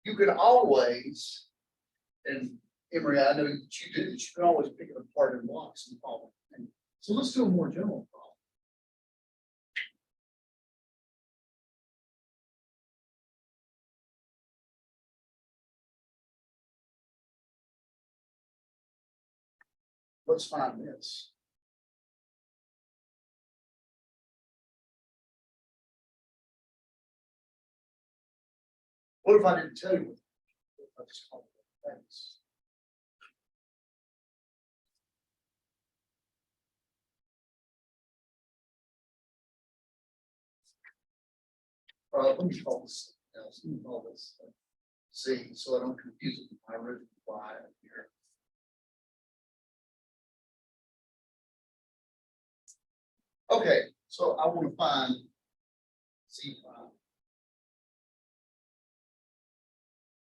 you can always, and Emery, I know that you do this, you can always pick it apart in blocks and follow. And so let's do a more general problem. Let's find this. What if I didn't tell you? I just called it things. Let me call this something else. Let me call this Z, so I don't confuse it with my original Y here. Okay, so I want to find Z prime.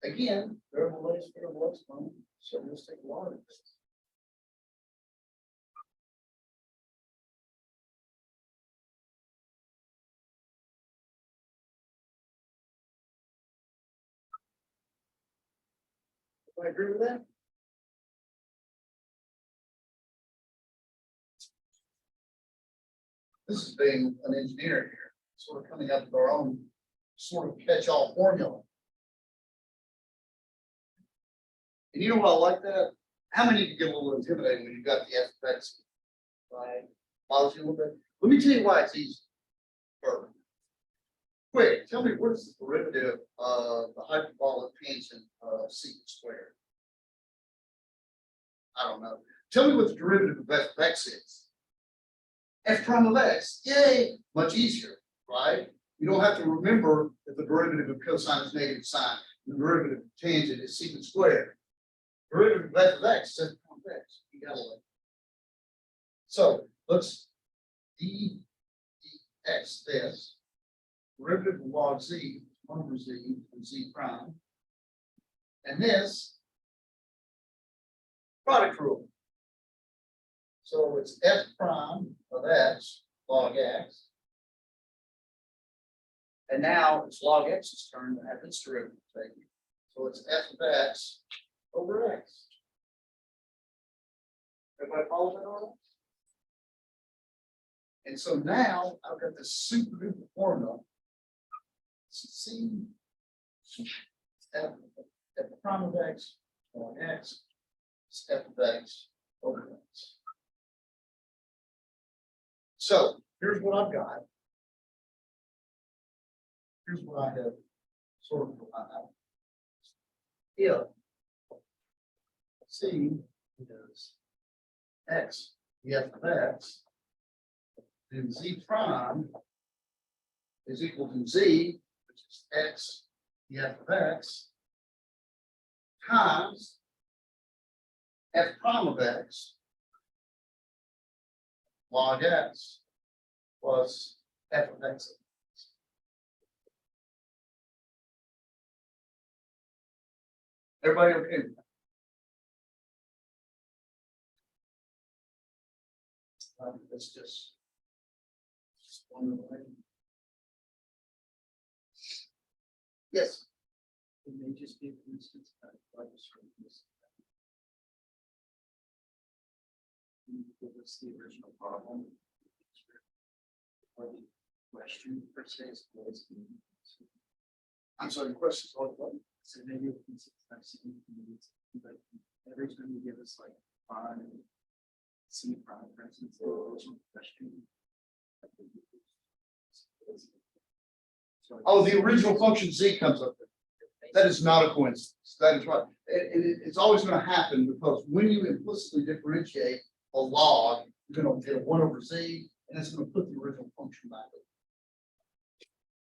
Again, variable X, so let's take a lot of this. Do I agree with that? This is being an engineer here, sort of coming up with our own sort of catch-all formula. And you know what I like that? How many of you get a little intimidating when you got the aspects? Right. Bothers you a little bit. Let me tell you why it's easy. Perfect. Quick, tell me what is the derivative of the hyperbolic tangent of secant squared? I don't know. Tell me what the derivative of f of x is. F prime of x. Yay! Much easier, right? You don't have to remember that the derivative of cosine is negative sine. The derivative of tangent is secant squared. Derivative of f of x is f prime of x. You got it. So let's dx this. Derivative of log z, 1 over z and z prime. And this product rule. So it's f prime of x log x. And now it's log x's turn to have its derivative taken. So it's f of x over x. Everybody follow that all? And so now I've got this super duper formula. C f prime of x log x is f of x over x. So here's what I've got. Here's what I have sort of out. If C is x, the f of x, then z prime is equal to z, which is x, the f of x, times f prime of x log x plus f of x. Everybody okay with that? Let's just one way. Yes. It may just be, for instance, what's the original problem? Or the question per se is always. I'm sorry, the question is what? So maybe I've seen, but every time you give us like prime, C prime, for instance, the original question. Oh, the original function z comes up there. That is not a coincidence. That is right. It's always going to happen because when you implicitly differentiate a log, you're going to get a 1 over z, and it's going to put the original function back.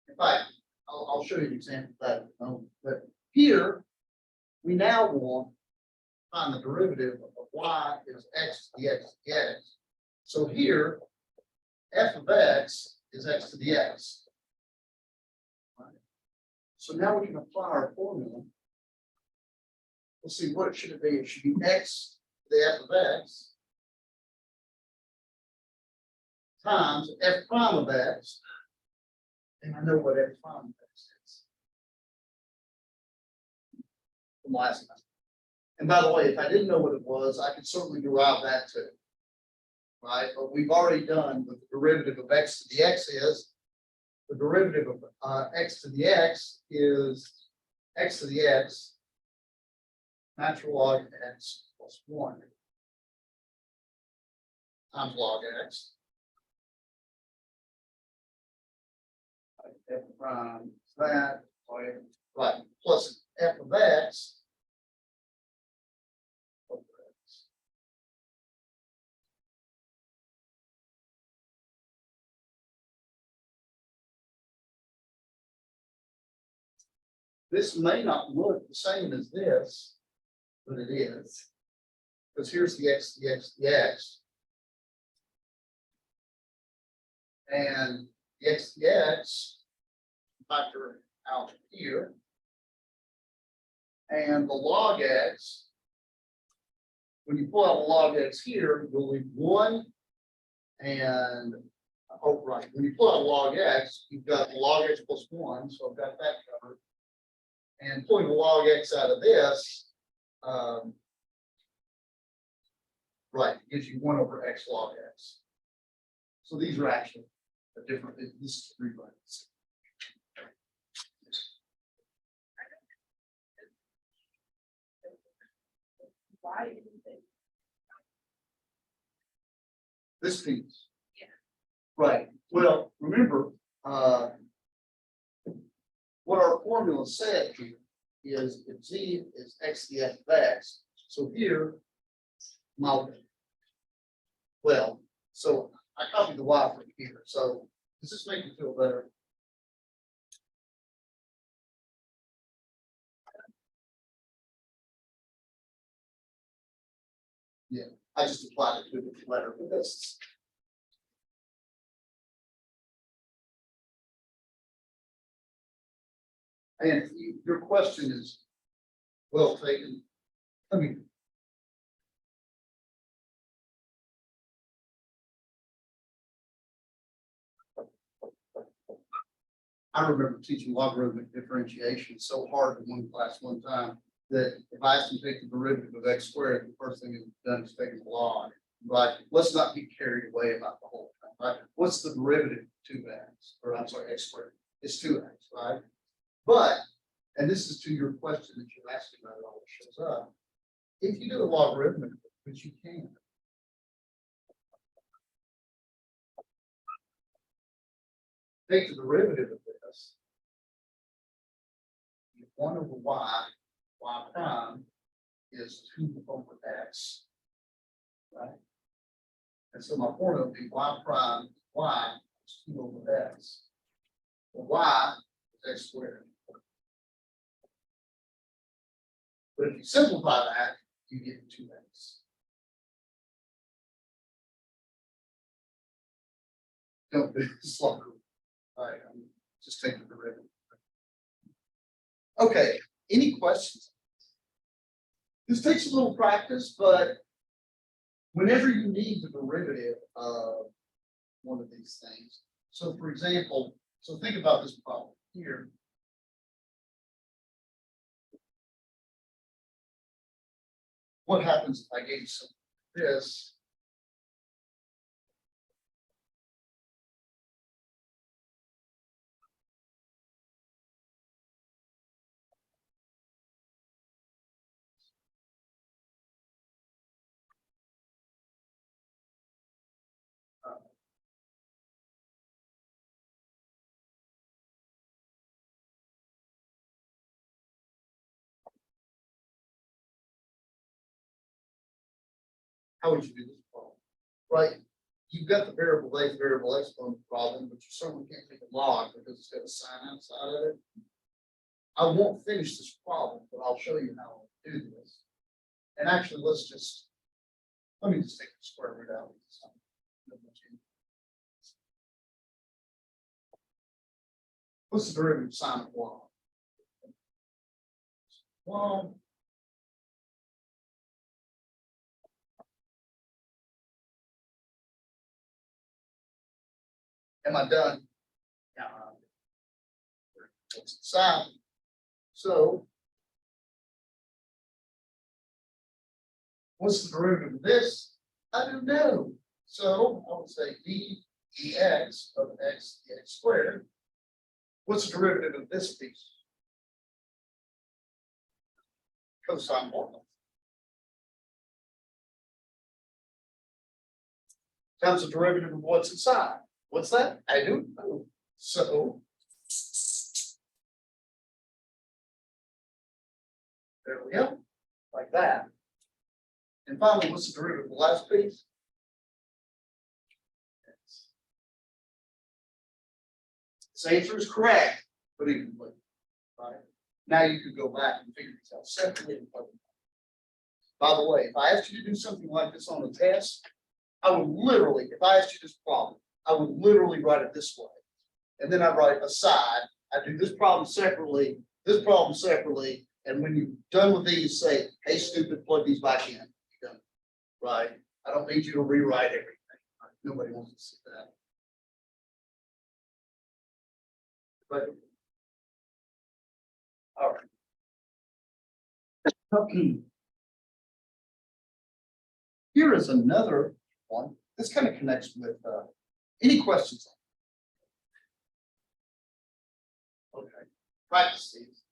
In fact, I'll show you an example of that in a moment. But here, we now want to find the derivative of y is x to the x to the x. So here, f of x is x to the x. So now we can apply our formula. We'll see what should it be. It should be x to the f of x times f prime of x. And I know what f prime of x is. from last time. And by the way, if I didn't know what it was, I could certainly derive that too. Right, but we've already done what the derivative of x to the x is. The derivative of x to the x is x to the x natural log x plus 1 times log x. F prime is that, right, plus f of x. This may not look the same as this, but it is. Because here's the x, the x, the x. And the x, the x, factor out here. And the log x, when you pull out a log x here, you'll leave 1 and, oh, right, when you pull out a log x, you've got log x plus 1, so I've got that covered. And pulling the log x out of this, right, gives you 1 over x log x. So these are actually a different, this is rewrites. Why didn't they? This piece. Yeah. Right, well, remember, what our formula said here is if z is x to the f of x, so here, well, so I copied the y from here, so does this make you feel better? Yeah, I just applied it to the letter for this. And your question is well taken. I mean, I remember teaching logarithmic differentiation so hard in one class one time that if I asked them to take the derivative of x squared, the first thing is done is take the log. Right? Let's not be carried away about the whole thing. Right? What's the derivative of 2x? Or I'm sorry, x squared. It's 2x, right? But, and this is to your question that you're asking about, it always shows up. If you do a logarithmic, which you can, take the derivative of this. 1 over y prime is 2 over x. Right? And so my formula would be y prime y is 2 over x. Well, y is x squared. But if you simplify that, you get 2x. Don't be slow. All right, just take the derivative. Okay, any questions? This takes a little practice, but whenever you need the derivative of one of these things. So for example, so think about this problem here. What happens if I gave some this? How would you do this problem? Right? You've got the variable a, variable exponent problem, but you certainly can't take a log because it's got a sign outside of it. I won't finish this problem, but I'll show you how to do this. And actually, let me just take the square root out. What's the derivative of sine of y? Well, am I done? Sine. So What's the derivative of this? I don't know. So I would say d dx of x dx squared. What's the derivative of this piece? Cosine 1. Times the derivative of what's inside. What's that? I don't know. So there we go, like that. And finally, what's the derivative of the last piece? This answer is correct, but incomplete. Right? Now you could go back and figure these out separately. By the way, if I asked you to do something like this on a test, I would literally, if I asked you this problem, I would literally write it this way. And then I write aside, I do this problem separately, and when you're done with these, say, hey, stupid, plug these back in. You're done. Right? I don't need you to rewrite everything. Nobody wants to see that. But all right. Here is another one. This kind of connects with any questions. Okay, practice these.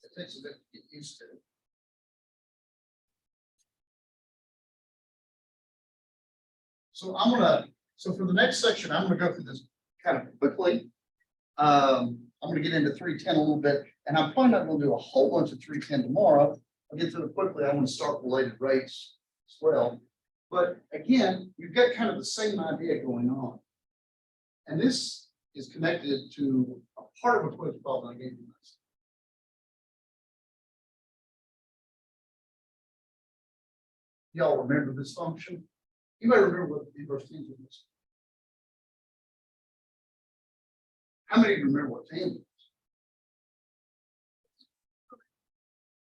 It takes a bit to get used to. So for the next section, I'm gonna go through this kind of quickly. I'm gonna get into 310 a little bit, and I'm probably not gonna do a whole bunch of 310 tomorrow. I'll get through it quickly. I want to start related rates as well. But again, you've got kind of the same idea going on. And this is connected to a part of a quiz problem I gave you. Y'all remember this function? You might remember what the inverse tangent is. How many of you remember what tangent is?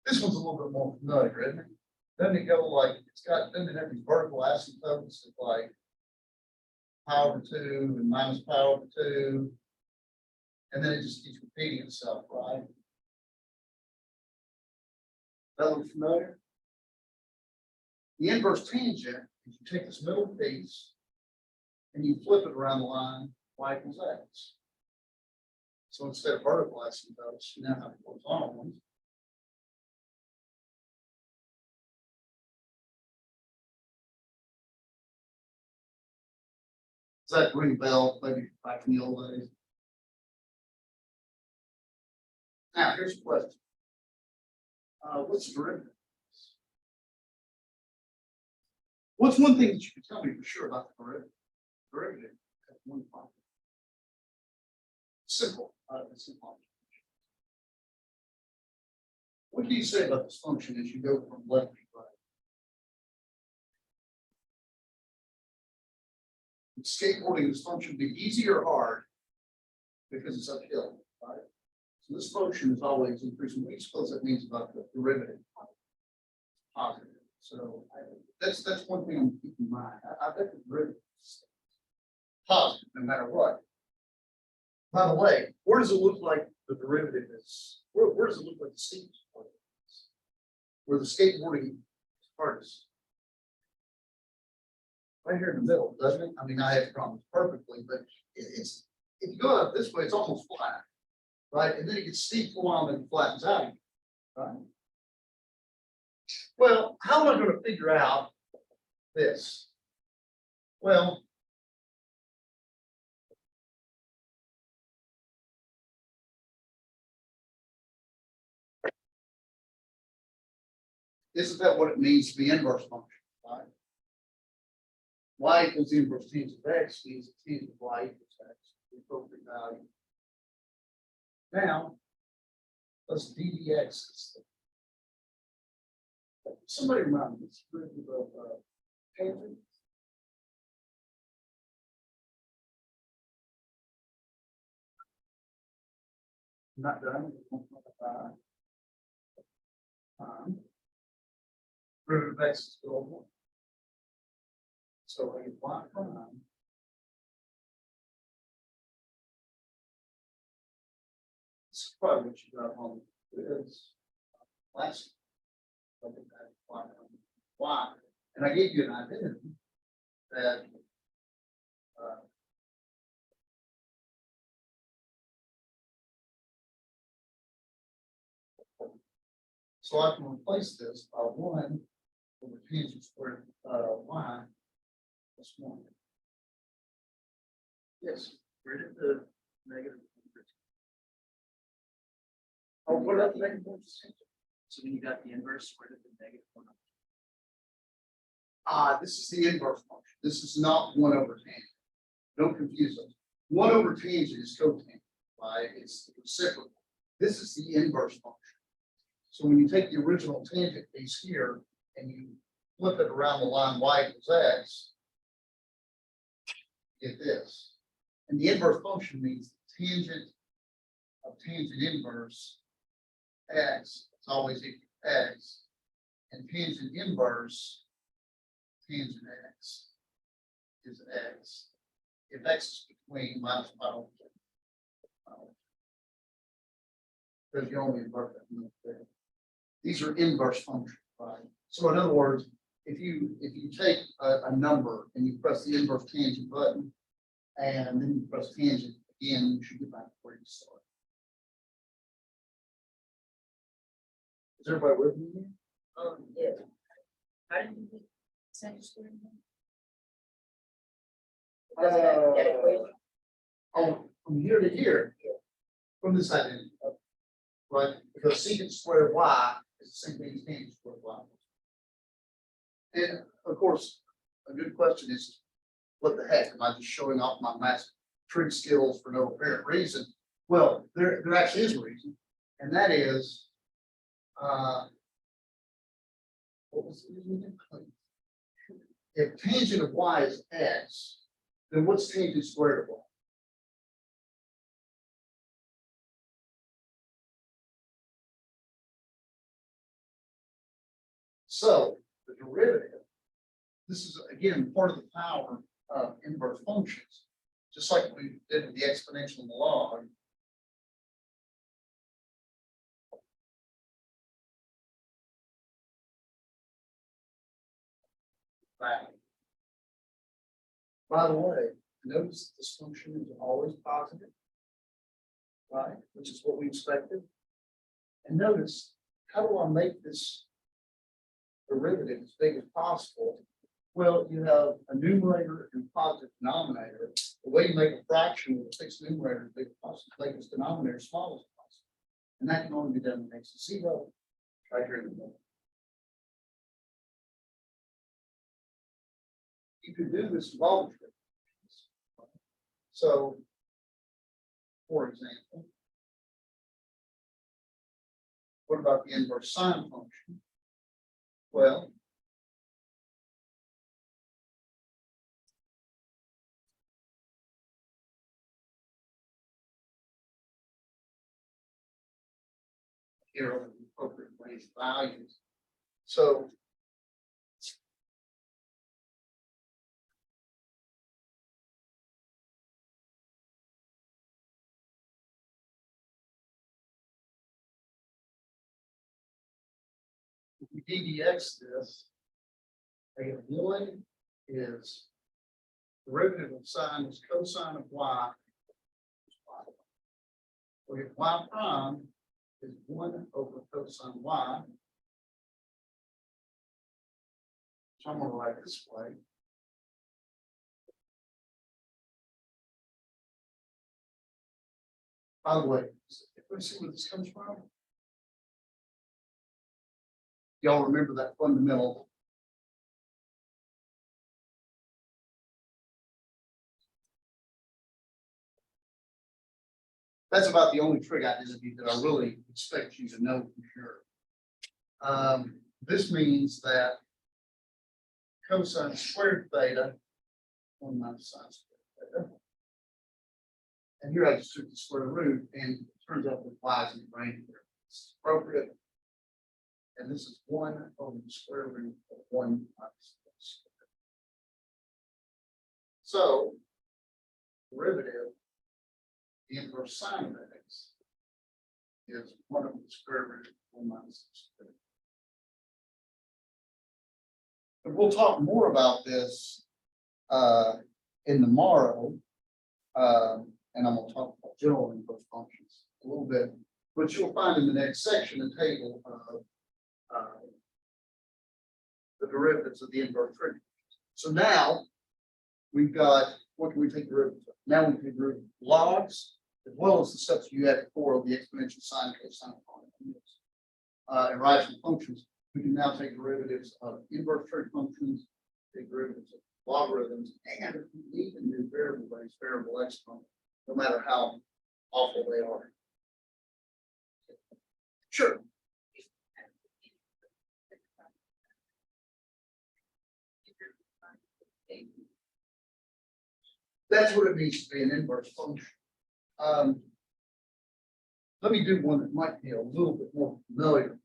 This one's a little bit more familiar, isn't it? Doesn't it go like, doesn't it have these vertical asymptotes of like pi over 2 and minus pi over 2? And then it just keeps repeating itself, right? That look familiar? The inverse tangent is you take this middle piece and you flip it around the line y equals x. So instead of vertical asymptotes, you now have horizontal ones. Does that ring a bell? Maybe back in the old days. Now, here's the question. What's the derivative? What's one thing that you can tell me for sure about the derivative? Derivative at one point. Simple. Simple. What do you say about this function as you go from left to right? Would skateboarding this function be easy or hard? Because it's uphill, right? So this function is always increasing. What do you suppose that means about the derivative? Positive. So that's one thing I'm keeping in mind. I bet the derivative is positive no matter what. By the way, where does it look like the derivative is? Where does it look like the steepest point is? Where the skateboarding is hardest? Right here in the middle, doesn't it? I mean, I have problems perfectly, but it's if you go up this way, it's almost flat, right? And then it gets steep for a while and then flattens out again, right? Well, how am I going to figure out this? Well, isn't that what it means to be inverse function, right? Y equals the inverse tangent of x means the tangent of y equals x, the appropriate value. Now, let's ddx this thing. Somebody remind me, it's derivative of tangent. Not done. Derivative of x is still 1. So a y prime this is probably what you got on is last y. And I gave you an identity that so I can replace this by 1 over tangent squared y plus 1. Yes. Where did the negative? Oh, what about the negative? So when you got the inverse, where did the negative one? This is the inverse function. This is not 1 over tangent. Don't confuse them. 1 over tangent is cotangent, right? It's reciprocal. This is the inverse function. So when you take the original tangent piece here and you flip it around the line y equals x, you get this. And the inverse function means tangent of tangent inverse x is always equal to x, and tangent inverse tangent x is x. If x is between minus pi over because you only invert that. These are inverse functions, right? So in other words, if you take a number and you press the inverse tangent button, and then you press tangent again, you should get back to where you started. Is everybody with me here? Yeah. How did you get tangent squared? From here to here, from this identity, right? Because secant squared y is the same thing as tangent squared y. And of course, a good question is, what the heck? Am I just showing off my math trig skills for no apparent reason? Well, there actually is a reason, and that is, what was the reason? If tangent of y is x, then what's tangent squared of y? So the derivative, this is again part of the power of inverse functions, just like we did with the exponential and the log. Right. By the way, notice this function is always positive, right? Which is what we expected. And notice, how do I make this derivative as big as possible? Well, you have a numerator and positive denominator. The way you make a fraction with a fixed numerator is big as possible, make its denominator as small as possible. And that can only be done with x to 0, right here in the middle. You could do this with all the trick. So, for example, what about the inverse sine function? Well, here are the appropriate range values. So if we ddx this, A1 is derivative of sine is cosine of y. We have y prime is 1 over cosine y. So I'm going to write it this way. By the way, let's see where this comes from. Y'all remember that fundamental? That's about the only trig identity that I really expect you to know for sure. This means that cosine squared theta, 1 minus sine squared theta. And here I just took the square root, and it turns out that y is in the range here. It's appropriate. And this is 1 over the square root of 1 minus square. So, derivative, the inverse sine of x is 1 over the square root of 1 minus square. But we'll talk more about this in tomorrow. And I'm gonna talk about general inverse functions a little bit, but you'll find in the next section a table of the derivatives of the inverse trigonometry. So now we've got, what can we take derivatives of? Now we can take derivatives of logs, as well as the steps you had before of the exponential, sine, cosine, and rational functions. We can now take derivatives of inverse trig functions, take derivatives of logarithms, and if we even do variable-based, variable exponent, no matter how awful they are. Sure. That's what it means to be an inverse function. Let me do one that might be a little bit more familiar.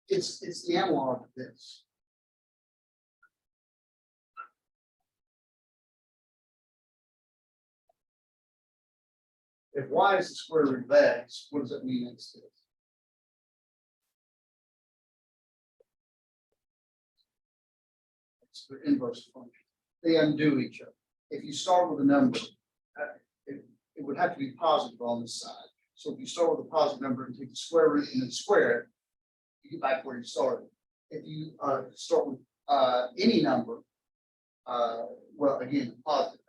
It's the analog of this. If y is the square root of x, what does that mean x is? It's the inverse function. They undo each other. If you start with a number, it would have to be positive on this side. So if you start with a positive number and take the square root and then square it, you get back where you started. If you start with any number, well, again, positive.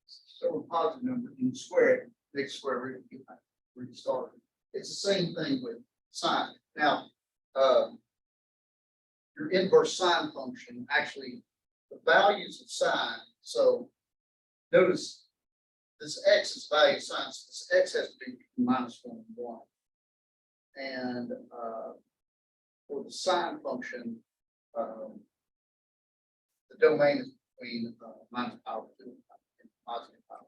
Start with a positive number and you square it, take square root and get back where you started. It's the same thing with sine. Now, your inverse sine function, actually, the values of sine. So notice this x is value of sine. So this x has to be minus 1 and 1. And for the sine function, the domain is between minus power 2 and positive power.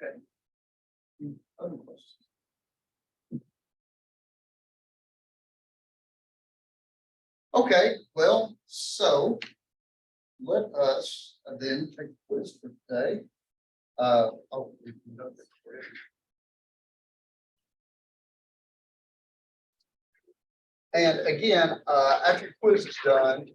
Okay. Other questions? Okay, well, so let us then take a quiz for today. Oh, we can go this quiz. And again, after your quiz is done,